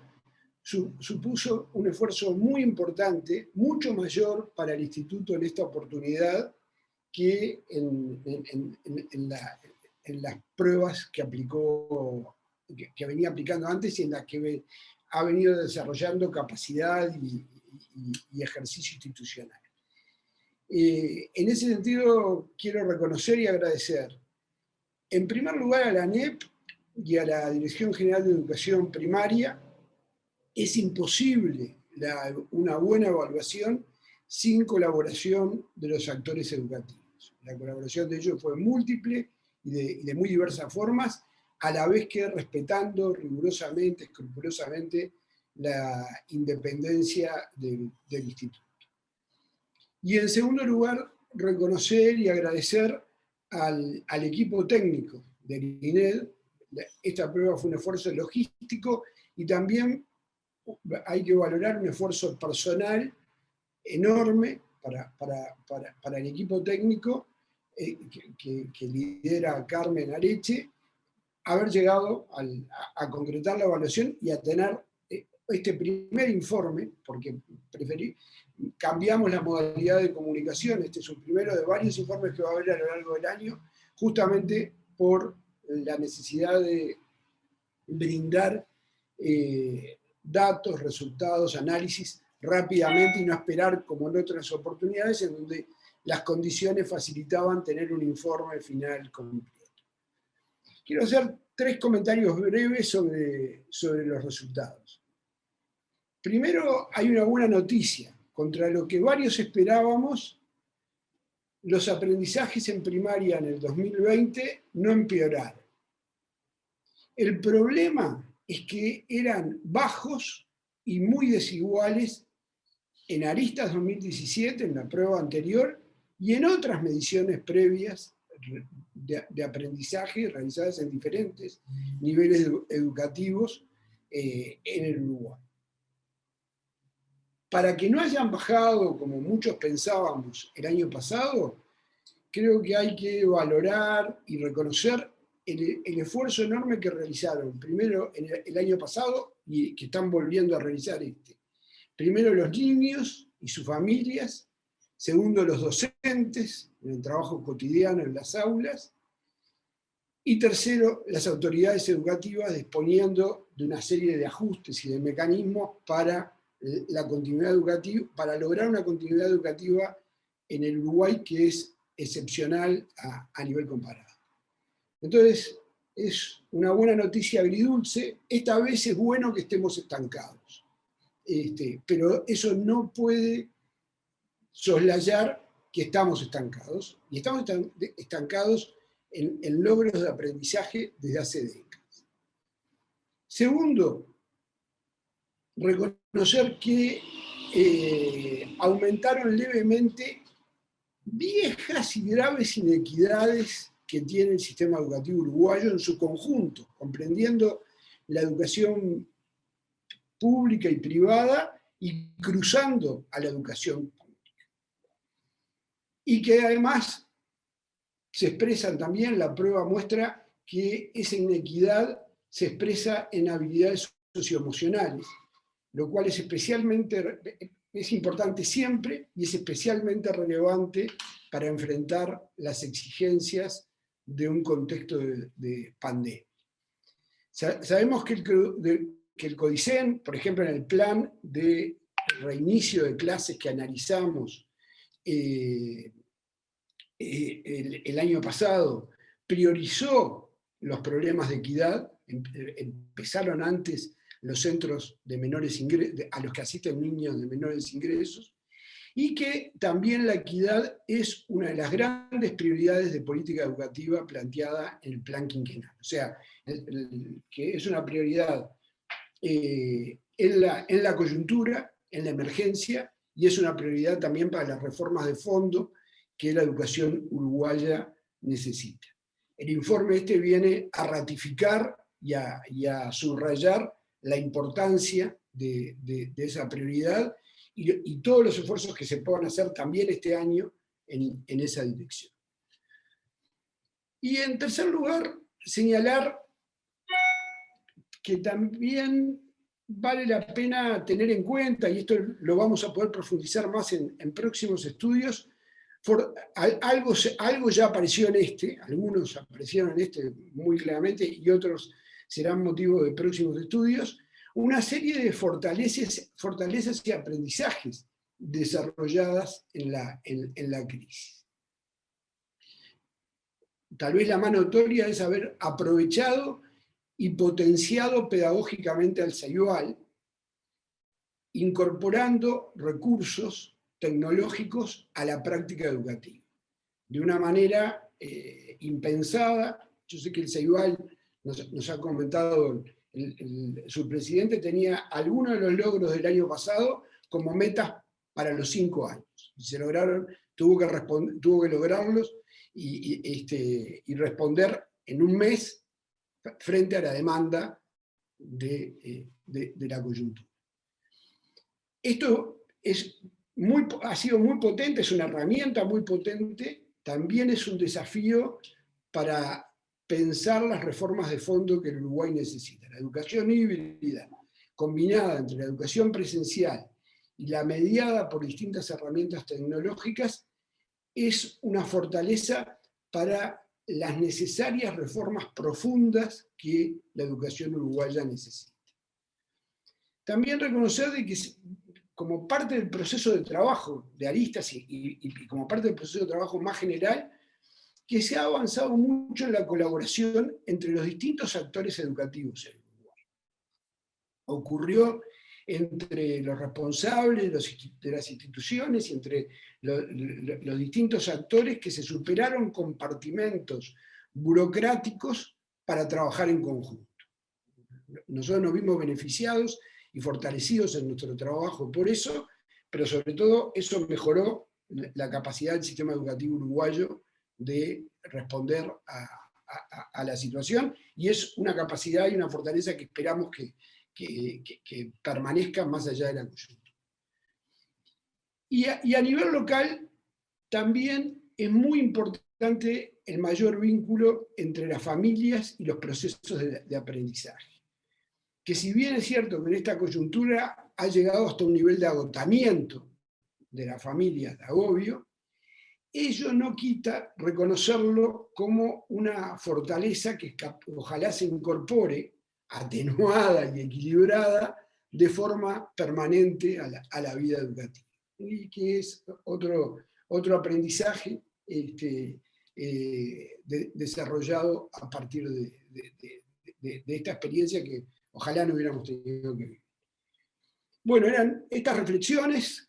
supuso un esfuerzo muy importante, mucho mayor para el Instituto en esta oportunidad que en las pruebas que aplicó, que venía aplicando antes y en las que ha venido desarrollando capacidad y ejercicio institucional. En ese sentido, quiero reconocer y agradecer, en primer lugar, a la ANEP y a la Dirección General de Educación Primaria. Es imposible una buena evaluación sin colaboración de los actores educativos. La colaboración de ellos fue múltiple y de muy diversas formas, a la vez que respetando rigurosamente, escrupulosamente, la independencia del instituto. Y en segundo lugar, reconocer y agradecer al equipo técnico del INED. Esta prueba fue un esfuerzo logístico y también hay que valorar un esfuerzo personal enorme para el equipo técnico que lidera Carmen Areche, haber llegado a concretar la evaluación y a tener este primer informe, porque cambiamos la modalidad de comunicación. Este es un primero de varios informes que va a haber a lo largo del año, justamente por la necesidad de brindar datos, resultados, análisis rápidamente y no esperar como en otras oportunidades en donde las condiciones facilitaban tener un informe final completo. Quiero hacer 3 comentarios breves sobre los resultados. Primero, hay una buena noticia. Contra lo que varios esperábamos, los aprendizajes en primaria en el 2020 no empeoraron. El problema es que eran bajos y muy desiguales en Aristas 2017, en la prueba anterior, y en otras mediciones previas de aprendizaje realizadas en diferentes niveles educativos en el Uruguay. Para que no hayan bajado, como muchos pensábamos el año pasado, creo que hay que valorar y reconocer el esfuerzo enorme que realizaron, primero el año pasado y que están volviendo a realizar este. Primero los niños y sus familias, Segundo, los docentes, en el trabajo cotidiano en las aulas. Y tercero, las autoridades educativas disponiendo de una serie de ajustes y de mecanismos para la continuidad educativa, para lograr una continuidad educativa en el Uruguay que es excepcional a nivel comparado. Entonces, es una buena noticia agridulce. Esta vez es bueno que estemos estancados. Pero eso no puede soslayar que estamos estancados. Y estamos estancados en logros de aprendizaje desde hace décadas. Segundo, reconocer que aumentaron levemente viejas y graves inequidades que tiene el sistema educativo uruguayo en su conjunto, comprendiendo la educación pública y privada y cruzando a la educación pública. Y que además se expresan también, la prueba muestra que esa inequidad se expresa en habilidades socioemocionales, lo cual es importante siempre y es especialmente relevante para enfrentar las exigencias de un contexto de pandemia. Sabemos que el CODICEN, por ejemplo, en el plan de reinicio de clases que analizamos el año pasado, priorizó los problemas de equidad. Empezaron antes los centros de menores ingresos, a los que asisten niños de menores ingresos, y que también la equidad es una de las grandes prioridades de política educativa planteada en el plan quinquenal. O sea, que es una prioridad en la coyuntura, en la emergencia, y es una prioridad también para las reformas de fondo que la educación uruguaya necesita. El informe viene a ratificar y a subrayar la importancia de esa prioridad y todos los esfuerzos que se puedan hacer también este año en esa dirección. Y en tercer lugar, señalar que también vale la pena tener en cuenta, y esto lo vamos a poder profundizar más en próximos estudios, algo ya apareció algunos aparecieron en muy claramente y otros serán motivo de próximos estudios, una serie de fortalezas y aprendizajes desarrolladas en la crisis. Tal vez la más notoria es haber aprovechado y potenciado pedagógicamente al Ceibal, incorporando recursos tecnológicos a la práctica educativa. De una manera impensada. Yo sé que el Ceibal, nos ha comentado su presidente, tenía algunos de los logros del año pasado como metas para los 5 años. Y se lograron, tuvo que lograrlos y responder en un mes frente a la demanda de la coyuntura. Esto ha sido muy potente, es una herramienta muy potente, también es un desafío para pensar las reformas de fondo que el Uruguay necesita. La educación híbrida, combinada entre la educación presencial y la mediada por distintas herramientas tecnológicas, es una fortaleza para las necesarias reformas profundas que la educación uruguaya necesita. También reconocer de que como parte del proceso de trabajo de aristas y como parte del proceso de trabajo más general, que se ha avanzado mucho en la colaboración entre los distintos actores educativos en Uruguay. Ocurrió entre los responsables de las instituciones y entre los distintos actores que se superaron compartimentos burocráticos para trabajar en conjunto. Nosotros nos vimos beneficiados y fortalecidos en nuestro trabajo por eso, pero sobre todo eso mejoró la capacidad del sistema educativo uruguayo de responder a la situación, y es una capacidad y una fortaleza que esperamos que permanezca más allá de la coyuntura. Y a nivel local también es muy importante el mayor vínculo entre las familias y los procesos de aprendizaje. Que si bien es cierto que en esta coyuntura ha llegado hasta un nivel de agotamiento de la familia de agobio, ello no quita reconocerlo como una fortaleza que ojalá se incorpore, atenuada y equilibrada, de forma permanente a la vida educativa. Y que es otro aprendizaje desarrollado a partir de esta experiencia que ojalá no hubiéramos tenido que vivir. Bueno, eran estas reflexiones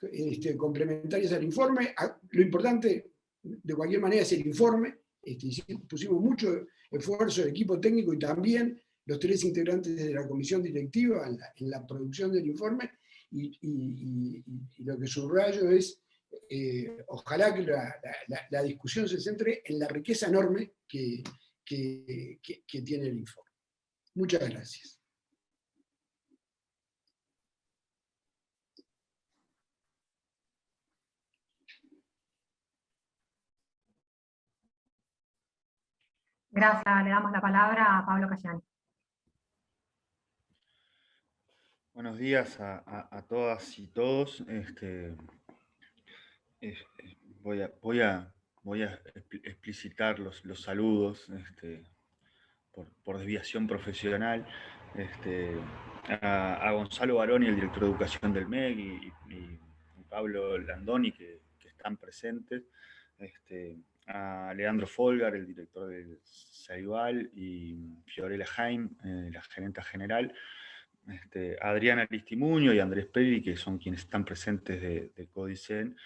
complementarias al informe. Lo importante, de cualquier manera, es el informe. Pusimos mucho esfuerzo el equipo técnico y también los 3 integrantes de la comisión directiva en la producción del informe, y lo que subrayo es, ojalá que la discusión se centre en la riqueza enorme que tiene el informe. Muchas gracias. Gracias, le damos la palabra a Pablo Cayani. Buenos días a todas y todos. Voy a explicitar los saludos por desviación profesional a Gonzalo Baroni, el director de educación del MEC, y Pablo Landoni, que están presentes, a Leandro Folgar, el director del Ceibal, y Fiorella Jaime, la gerenta general, a Adriana Aristimuño y Andrés Peri, que son quienes están presentes de Codicen,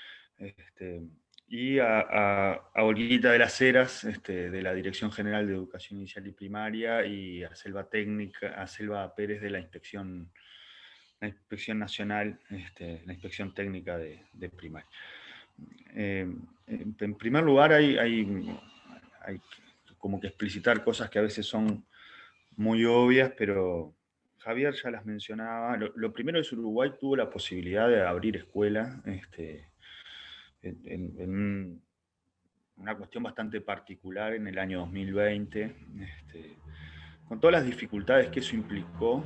y a Olguita de las Heras, de la Dirección General de Educación Inicial y Primaria, y a Selva Pérez de la Inspección Nacional, la Inspección Técnica de Primaria. En primer lugar, hay como que explicitar cosas que a veces son muy obvias, pero Javier ya las mencionaba. Lo primero es que Uruguay tuvo la posibilidad de abrir escuelas en una cuestión bastante particular en el año 2020, con todas las dificultades que eso implicó.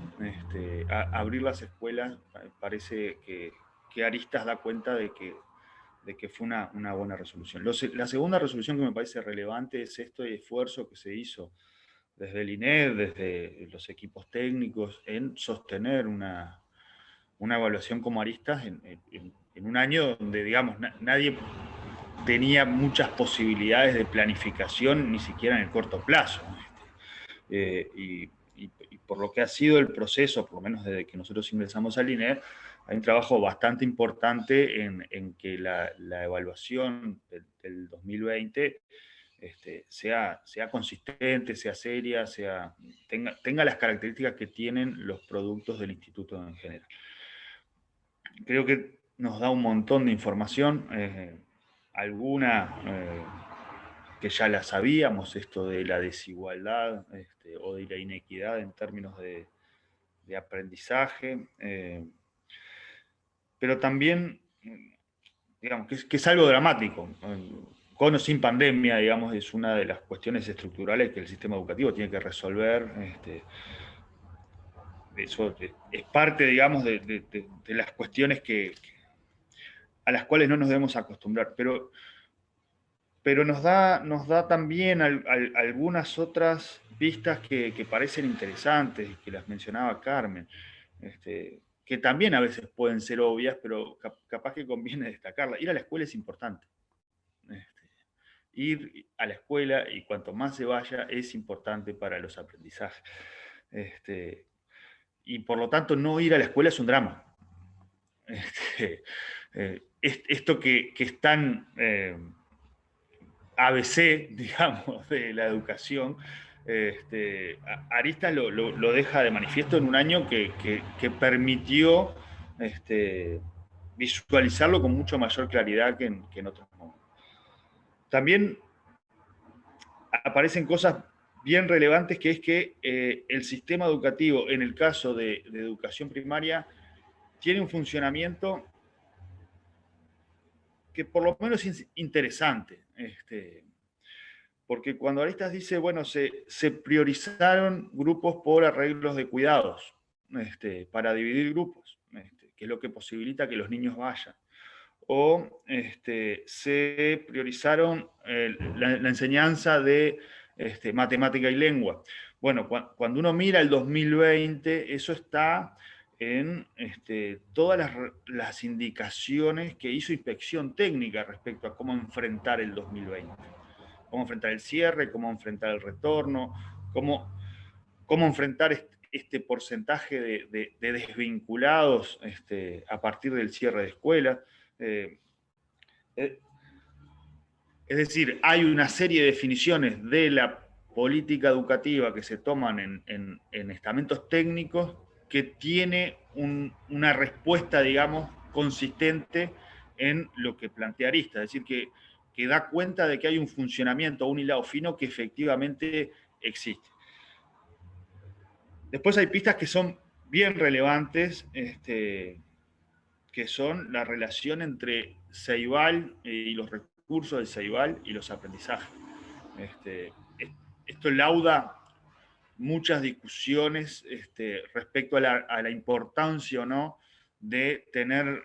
Abrir las escuelas, parece que Aristas da cuenta de que fue una buena resolución. La segunda resolución que me parece relevante es este esfuerzo que se hizo desde el INED, desde los equipos técnicos, en sostener una evaluación como Aristas en un año donde, digamos, nadie tenía muchas posibilidades de planificación, ni siquiera en el corto plazo. Y por lo que ha sido el proceso, por lo menos desde que nosotros ingresamos al INED, hay un trabajo bastante importante en que la evaluación del 2020 sea consistente, sea seria, tenga las características que tienen los productos del instituto en general. Creo que nos da un montón de información, alguna que ya la sabíamos, esto de la desigualdad o de la inequidad en términos de aprendizaje, pero también, digamos, que es algo dramático. Con o sin pandemia, digamos, es una de las cuestiones estructurales que el sistema educativo tiene que resolver. Eso es parte, digamos, de las cuestiones a las cuales no nos debemos acostumbrar. Pero nos da también algunas otras pistas que parecen interesantes, que las mencionaba Carmen, que también a veces pueden ser obvias, pero capaz que conviene destacarlas. Ir a la escuela es importante. Ir a la escuela, y cuanto más se vaya, es importante para los aprendizajes. Y por lo tanto, no ir a la escuela es un drama. Esto que es tan ABC, digamos, de la educación, Aristas lo deja de manifiesto en un año que permitió visualizarlo con mucho mayor claridad que en otros momentos. También aparecen cosas bien relevantes, que es que el sistema educativo, en el caso de educación primaria, tiene un funcionamiento que por lo menos es interesante. Porque cuando Aristas dice, bueno, se priorizaron grupos por arreglos de cuidados, para dividir grupos, que es lo que posibilita que los niños vayan. o se priorizaron la enseñanza de matemática y lengua. Bueno, cuando uno mira el 2020, eso está en todas las indicaciones que hizo Inspección Técnica respecto a cómo enfrentar el 2020. Cómo enfrentar el cierre, cómo enfrentar el retorno, cómo enfrentar este porcentaje de desvinculados a partir del cierre de escuelas. Es decir, hay una serie de definiciones de la política educativa que se toman en estamentos técnicos que tiene una respuesta, digamos, consistente en lo que plantea Arista. Es decir, que da cuenta de que hay un funcionamiento, un hilado fino que efectivamente existe. Después hay pistas que son bien relevantes, que son la relación entre Ceibal y los recursos de Ceibal y los aprendizajes. Esto lauda muchas discusiones respecto a la importancia o no de tener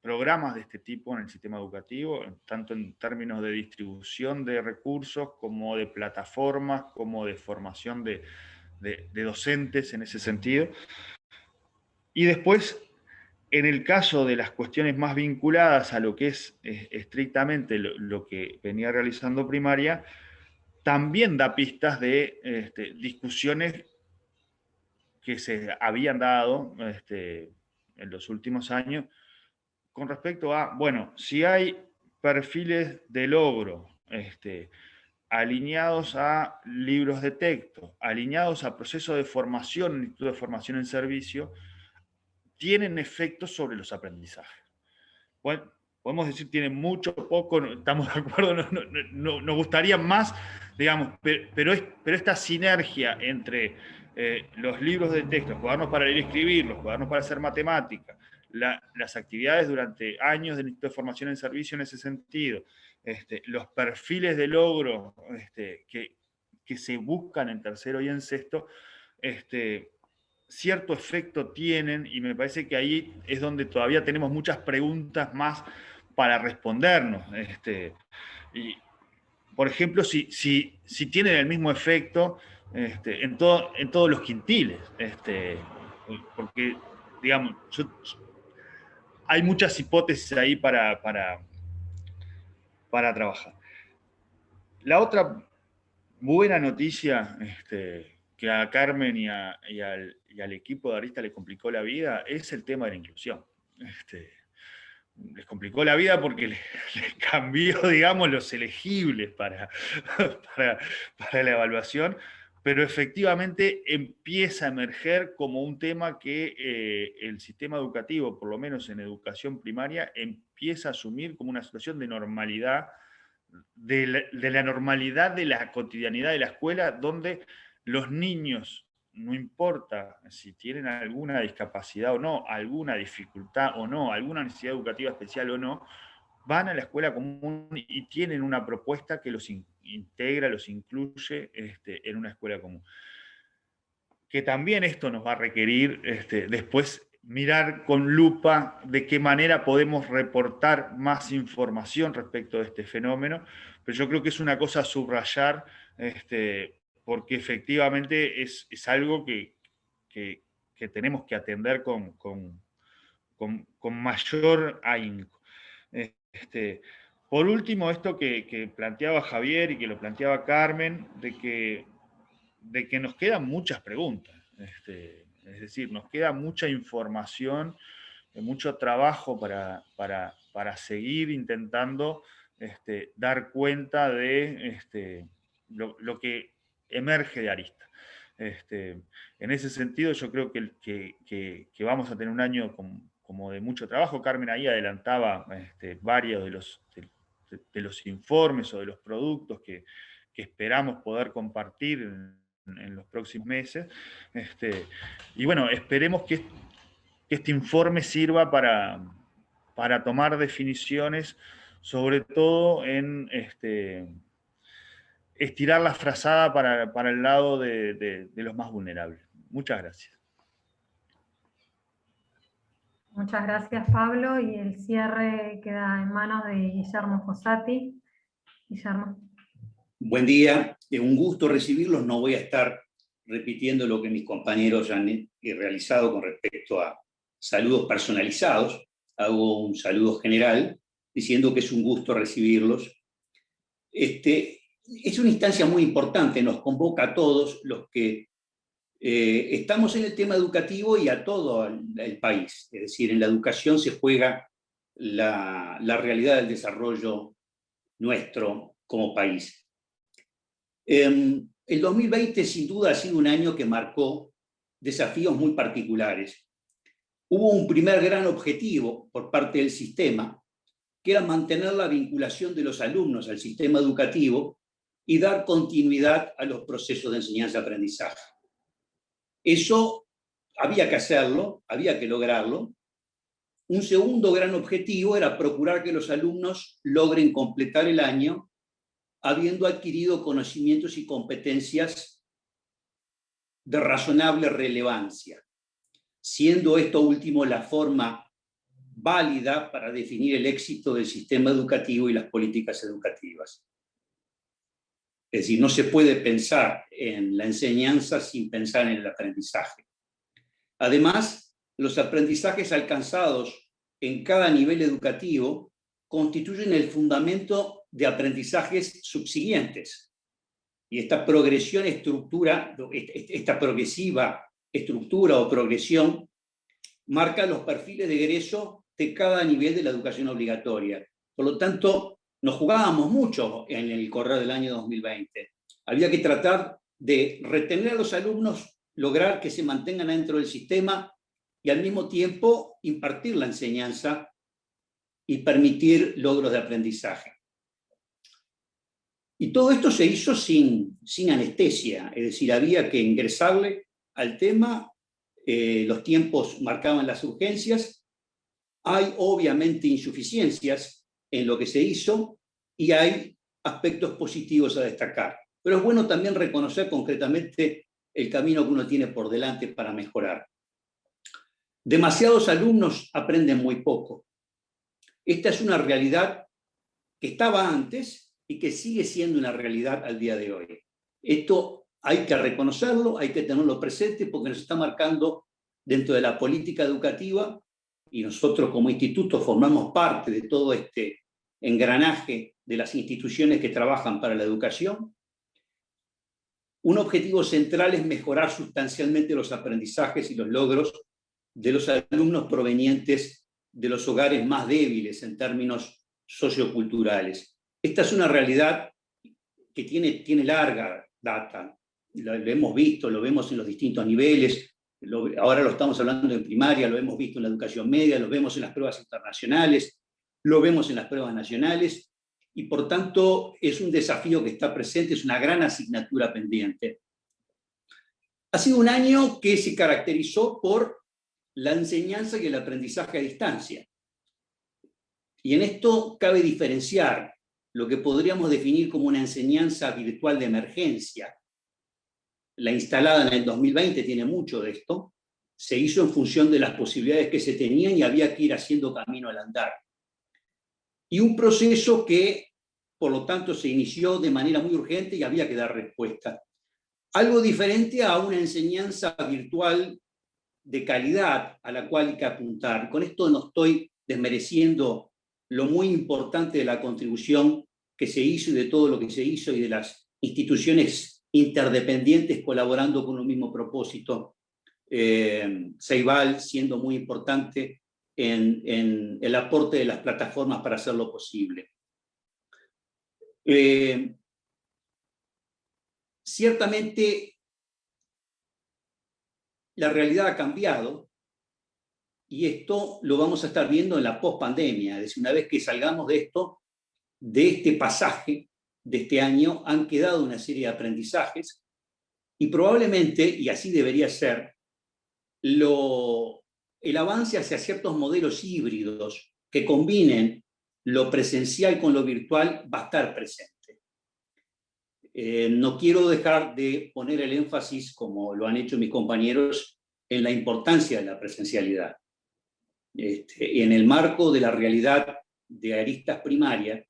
programas de este tipo en el sistema educativo, tanto en términos de distribución de recursos, como de plataformas, como de formación de docentes en ese sentido. Y después, en el caso de las cuestiones más vinculadas a lo que es estrictamente lo que venía realizando primaria, también da pistas de discusiones que se habían dado en los últimos años con respecto a, bueno, si hay perfiles de logro alineados a libros de texto, alineados a procesos de formación, en institutos de formación en servicio, tienen efectos sobre los aprendizajes. Bueno, podemos decir tienen mucho o poco, estamos de acuerdo, nos gustaría más, digamos, pero esta sinergia entre los libros de texto, los cuadernos para leer y escribir, los cuadernos para hacer matemática, las actividades durante años del Instituto de Formación en Servicio en ese sentido, los perfiles de logro que se buscan en tercero y en sexto, cierto efecto tienen, y me parece que ahí es donde todavía tenemos muchas preguntas más para respondernos. Y, por ejemplo, si tienen el mismo efecto en todos los quintiles, porque, digamos, hay muchas hipótesis ahí para trabajar. La otra buena noticia que a Carmen y al equipo de Arista le complicó la vida es el tema de la inclusión. Les complicó la vida porque les cambió, digamos, los elegibles para la evaluación, pero efectivamente empieza a emerger como un tema que el sistema educativo, por lo menos en educación primaria, empieza a asumir como una situación de normalidad, de la normalidad de la cotidianidad de la escuela, donde los niños, no importa si tienen alguna discapacidad o no, alguna dificultad o no, alguna necesidad educativa especial o no, van a la escuela común y tienen una propuesta que los integra, los incluye en una escuela común. Que también esto nos va a requerir después mirar con lupa de qué manera podemos reportar más información respecto de este fenómeno, pero yo creo que es una cosa a subrayar, porque efectivamente es algo que tenemos que atender con mayor ahínco. Por último, esto que planteaba Javier y que lo planteaba Carmen, de que nos quedan muchas preguntas. Es decir, nos queda mucha información, mucho trabajo para seguir intentando dar cuenta de lo que emerge de Arista. En ese sentido, yo creo que vamos a tener un año como de mucho trabajo. Carmen ahí adelantaba varios de los informes o de los productos que esperamos poder compartir en los próximos meses. Y bueno, esperemos que este informe sirva para tomar definiciones, sobre todo en estirar la frazada para el lado de los más vulnerables. Muchas gracias. Muchas gracias, Pablo, y el cierre queda en manos de Guillermo Fossati. Guillermo. Buen día, un gusto recibirlos. No voy a estar repitiendo lo que mis compañeros ya han realizado con respecto a saludos personalizados. Hago un saludo general diciendo que es un gusto recibirlos. Es una instancia muy importante, nos convoca a todos los que estamos en el tema educativo y a todo el país. Es decir, en la educación se juega la realidad del desarrollo nuestro como país. El 2020 sin duda ha sido un año que marcó desafíos muy particulares. Hubo un primer gran objetivo por parte del sistema, que era mantener la vinculación de los alumnos al sistema educativo y dar continuidad a los procesos de enseñanza-aprendizaje. Eso había que hacerlo, había que lograrlo. Un segundo gran objetivo era procurar que los alumnos logren completar el año habiendo adquirido conocimientos y competencias de razonable relevancia, siendo esto último la forma válida para definir el éxito del sistema educativo y las políticas educativas. Es decir, no se puede pensar en la enseñanza sin pensar en el aprendizaje. Además, los aprendizajes alcanzados en cada nivel educativo constituyen el fundamento de aprendizajes subsiguientes. Y esta progresiva estructura o progresión marca los perfiles de egreso de cada nivel de la educación obligatoria. Por lo tanto, nos jugábamos mucho en el correr del año 2020. Había que tratar de retener a los alumnos, lograr que se mantengan dentro del sistema y al mismo tiempo impartir la enseñanza y permitir logros de aprendizaje. Y todo esto se hizo sin anestesia, es decir, había que ingresarle al tema, los tiempos marcaban las urgencias, hay obviamente insuficiencias en lo que se hizo y hay aspectos positivos a destacar. Pero es bueno también reconocer concretamente el camino que uno tiene por delante para mejorar. Demasiados alumnos aprenden muy poco. Esta es una realidad que estaba antes y que sigue siendo una realidad al día de hoy. Esto hay que reconocerlo, hay que tenerlo presente porque nos está marcando dentro de la política educativa y nosotros como instituto formamos parte de todo este engranaje de las instituciones que trabajan para la educación. Un objetivo central es mejorar sustancialmente los aprendizajes y los logros de los alumnos provenientes de los hogares más débiles en términos socioculturales. Esta es una realidad que tiene larga data, lo hemos visto, lo vemos en los distintos niveles, ahora lo estamos hablando en primaria, lo hemos visto en la educación media, lo vemos en las pruebas internacionales, lo vemos en las pruebas nacionales, y por tanto es un desafío que está presente, es una gran asignatura pendiente. Ha sido un año que se caracterizó por la enseñanza y el aprendizaje a distancia. Y en esto cabe diferenciar lo que podríamos definir como una enseñanza virtual de emergencia. La instalada en el 2020 tiene mucho de esto. Se hizo en función de las posibilidades que se tenían y había que ir haciendo camino al andar. Y un proceso que, por lo tanto, se inició de manera muy urgente y había que dar respuesta. Algo diferente a una enseñanza virtual de calidad a la cual hay que apuntar. Con esto no estoy desmereciendo lo muy importante de la contribución que se hizo y de todo lo que se hizo y de las instituciones interdependientes colaborando con un mismo propósito. Ceibal siendo muy importante en el aporte de las plataformas para hacerlo posible. Ciertamente la realidad ha cambiado y esto lo vamos a estar viendo en la pospandemia, es decir, una vez que salgamos de esto, de este pasaje de este año, han quedado una serie de aprendizajes y probablemente, y así debería ser, el avance hacia ciertos modelos híbridos que combinen lo presencial con lo virtual va a estar presente. No quiero dejar de poner el énfasis, como lo han hecho mis compañeros, en la importancia de la presencialidad. En el marco de la realidad de aristas primarias,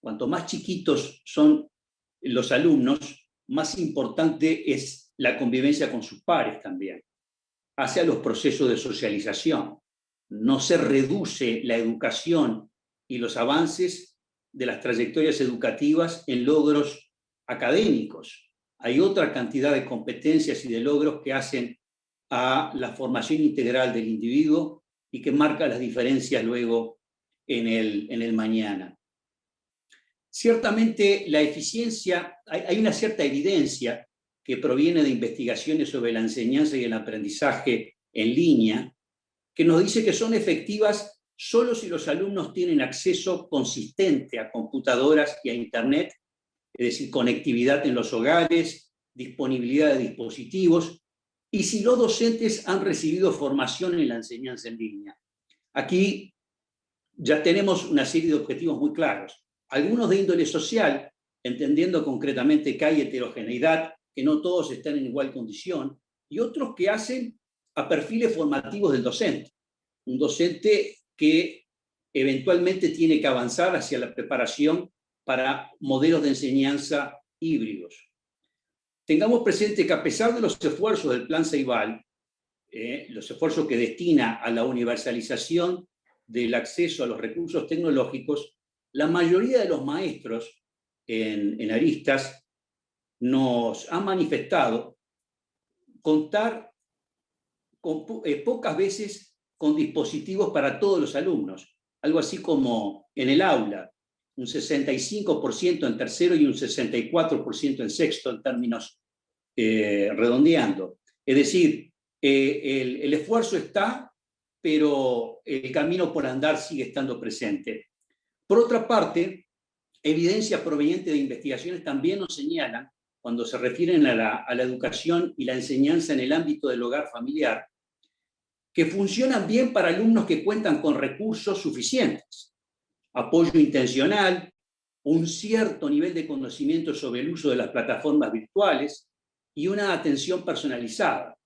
cuanto más chiquitos son los alumnos, más importante es la convivencia con sus pares también, hacia los procesos de socialización. No se reduce la educación y los avances de las trayectorias educativas en logros académicos. Hay otra cantidad de competencias y de logros que hacen a la formación integral del individuo y que marca las diferencias luego en el mañana. Ciertamente la eficiencia, hay una cierta evidencia que proviene de investigaciones sobre la enseñanza y el aprendizaje en línea, que nos dice que son efectivas solo si los alumnos tienen acceso consistente a computadoras y a Internet, es decir, conectividad en los hogares, disponibilidad de dispositivos, y si los docentes han recibido formación en la enseñanza en línea. Aquí ya tenemos una serie de objetivos muy claros. Algunos de índole social, entendiendo concretamente que hay heterogeneidad, que no todos están en igual condición, y otros que hacen a perfiles formativos del docente. Un docente que eventualmente tiene que avanzar hacia la preparación para modelos de enseñanza híbridos. Tengamos presente que a pesar de los esfuerzos del Plan Ceibal, los esfuerzos que destina a la universalización del acceso a los recursos tecnológicos, la mayoría de los maestros en Aristas nos han manifestado contar pocas veces con dispositivos para todos los alumnos, algo así como en el aula, un 65% en tercero y un 64% en sexto en términos redondeando. Es decir, el esfuerzo está, pero el camino por andar sigue estando presente. Por otra parte, evidencias provenientes de investigaciones también nos señalan, cuando se refieren a la educación y la enseñanza en el ámbito del hogar familiar, que funcionan bien para alumnos que cuentan con recursos suficientes, apoyo intencional, un cierto nivel de conocimiento sobre el uso de las plataformas virtuales y una atención personalizada.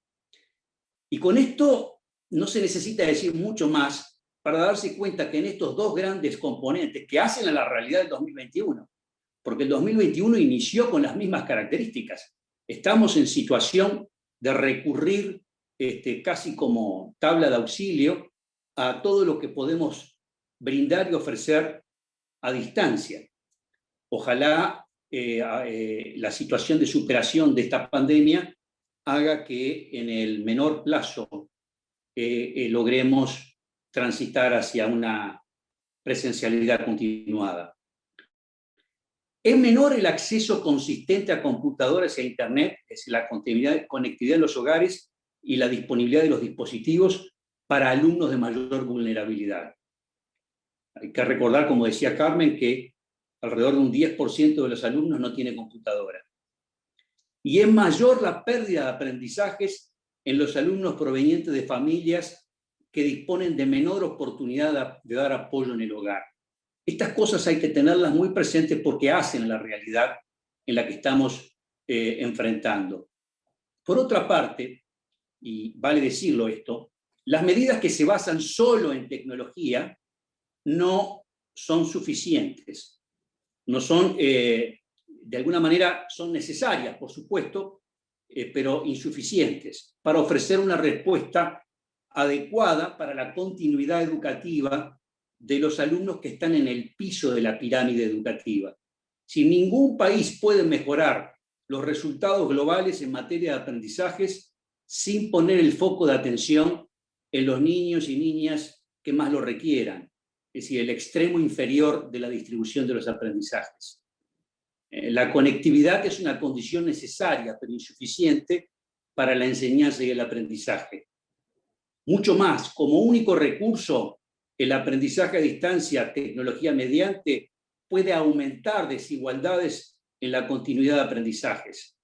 Y con esto no se necesita decir mucho más para darse cuenta que en estos dos grandes componentes que hacen a la realidad del 2021, porque el 2021 inició con las mismas características, estamos en situación de recurrir casi como tabla de auxilio a todo lo que podemos brindar y ofrecer a distancia. Ojalá la situación de superación de esta pandemia haga que en el menor plazo logremos transitar hacia una presencialidad continuada. Es menor el acceso consistente a computadoras e a Internet, es decir, la conectividad en los hogares y la disponibilidad de los dispositivos para alumnos de mayor vulnerabilidad. Hay que recordar, como decía Carmen, que alrededor de un 10% de los alumnos no tiene computadora. Y es mayor la pérdida de aprendizajes en los alumnos provenientes de familias que disponen de menor oportunidad de dar apoyo en el hogar. Estas cosas hay que tenerlas muy presentes porque hacen la realidad en la que estamos enfrentando. Por otra parte, y vale decirlo esto, las medidas que se basan solo en tecnología no son suficientes. No son, de alguna manera, son necesarias, por supuesto, pero insuficientes para ofrecer una respuesta adecuada para la continuidad educativa de los alumnos que están en el piso de la pirámide educativa. Si ningún país puede mejorar los resultados globales en materia de aprendizajes sin poner el foco de atención en los niños y niñas que más lo requieran, es decir, el extremo inferior de la distribución de los aprendizajes. La conectividad es una condición necesaria, pero insuficiente para la enseñanza y el aprendizaje. Mucho más, como único recurso, el aprendizaje a distancia, tecnología mediante, puede aumentar desigualdades en la continuidad de aprendizajes.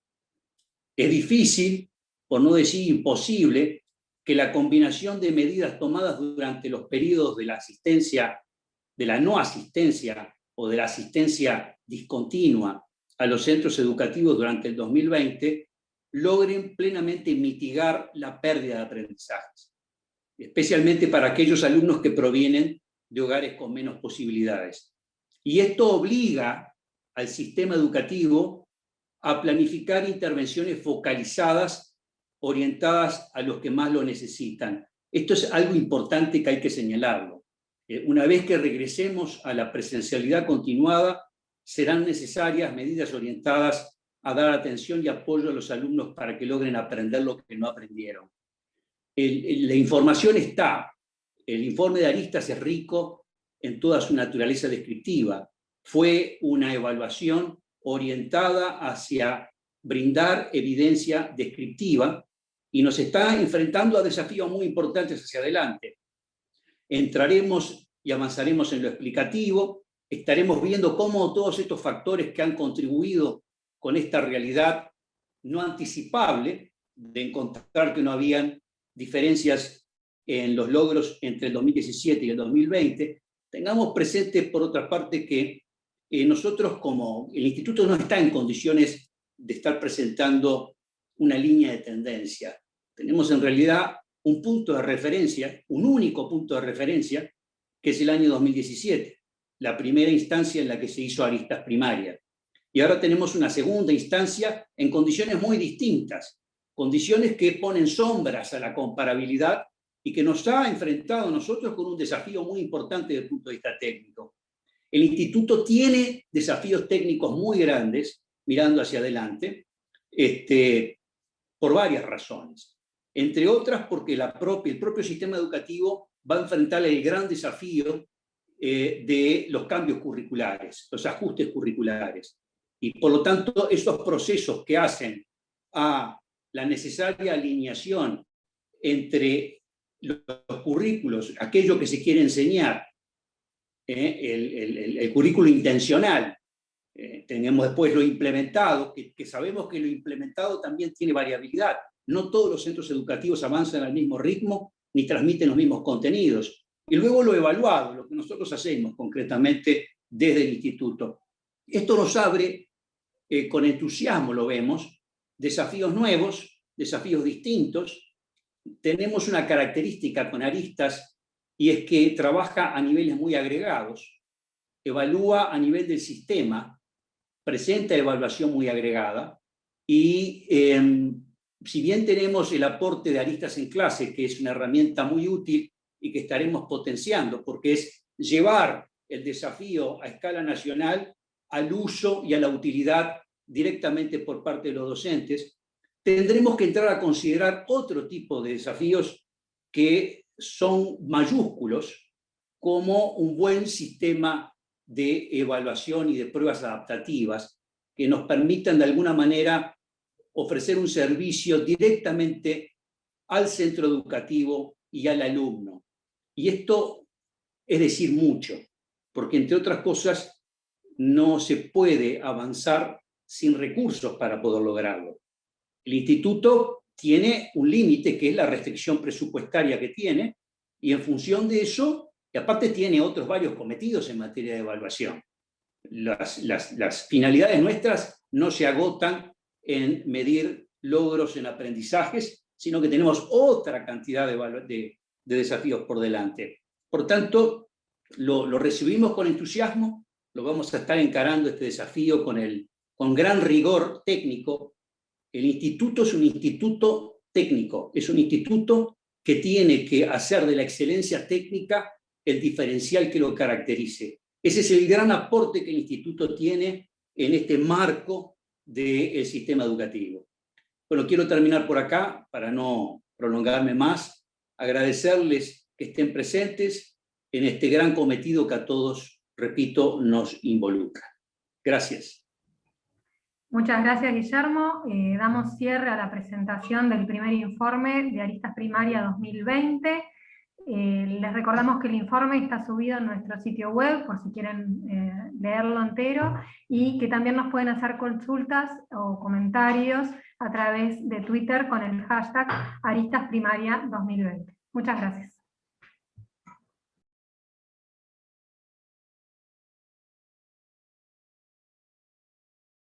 Es difícil, por no decir imposible, que la combinación de medidas tomadas durante los periodos de la asistencia, de la no asistencia o de la asistencia discontinua a los centros educativos durante el 2020 logren plenamente mitigar la pérdida de aprendizajes. especialmente para aquellos alumnos que provienen de hogares con menos posibilidades. Y esto obliga al sistema educativo a planificar intervenciones focalizadas, orientadas a los que más lo necesitan. Esto es algo importante que hay que señalarlo. Una vez que regresemos a la presencialidad continuada, serán necesarias medidas orientadas a dar atención y apoyo a los alumnos para que logren aprender lo que no aprendieron. La información está. El informe de Aristas es rico en toda su naturaleza descriptiva. Fue una evaluación orientada hacia brindar evidencia descriptiva y nos está enfrentando a desafíos muy importantes hacia adelante. Entraremos y avanzaremos en lo explicativo, estaremos viendo cómo todos estos factores que han contribuido con esta realidad no anticipable de encontrar que no habían diferencias en los logros entre el 2017 y el 2020, tengamos presente, por otra parte, que nosotros como el instituto no está en condiciones de estar presentando una línea de tendencia. Tenemos en realidad un punto de referencia, un único punto de referencia, que es el año 2017, la primera instancia en la que se hizo Aristas Primaria. Y ahora tenemos una segunda instancia en condiciones muy distintas, condiciones que ponen sombras a la comparabilidad y que nos ha enfrentado a nosotros con un desafío muy importante desde el punto de vista técnico. El instituto tiene desafíos técnicos muy grandes, mirando hacia adelante, por varias razones. Entre otras porque el propio sistema educativo va a enfrentar el gran desafío de los cambios curriculares, los ajustes curriculares. Y por lo tanto, esos procesos que hacen a la necesaria alineación entre los currículos, aquello que se quiere enseñar, el currículo intencional, tenemos después lo implementado, que sabemos que lo implementado también tiene variabilidad. No todos los centros educativos avanzan al mismo ritmo ni transmiten los mismos contenidos. Y luego lo evaluado, lo que nosotros hacemos concretamente desde el instituto. Esto nos abre, con entusiasmo lo vemos, desafíos nuevos, desafíos distintos. Tenemos una característica con Aristas y es que trabaja a niveles muy agregados, evalúa a nivel del sistema, presenta evaluación muy agregada y si bien tenemos el aporte de Aristas en clase, que es una herramienta muy útil y que estaremos potenciando, porque es llevar el desafío a escala nacional al uso y a la utilidad directamente por parte de los docentes, tendremos que entrar a considerar otro tipo de desafíos que son mayúsculos, como un buen sistema de evaluación y de pruebas adaptativas que nos permitan de alguna manera ofrecer un servicio directamente al centro educativo y al alumno. Y esto es decir mucho, porque entre otras cosas no se puede avanzar sin recursos para poder lograrlo. El instituto tiene un límite que es la restricción presupuestaria que tiene, y en función de eso, y aparte tiene otros varios cometidos en materia de evaluación. Las finalidades nuestras no se agotan en medir logros en aprendizajes, sino que tenemos otra cantidad de desafíos por delante. Por tanto, lo recibimos con entusiasmo, lo vamos a estar encarando este desafío con gran rigor técnico. El instituto es un instituto técnico, es un instituto que tiene que hacer de la excelencia técnica el diferencial que lo caracterice. Ese es el gran aporte que el instituto tiene en este marco del sistema educativo. Bueno, quiero terminar por acá para no prolongarme más, agradecerles que estén presentes en este gran cometido que a todos, repito, nos involucra. Gracias. Muchas gracias, Guillermo. Damos cierre a la presentación del primer informe de Aristas Primaria 2020. Les recordamos que el informe está subido en nuestro sitio web, por si quieren leerlo entero, y que también nos pueden hacer consultas o comentarios a través de Twitter con el hashtag Aristas Primaria 2020. Muchas gracias.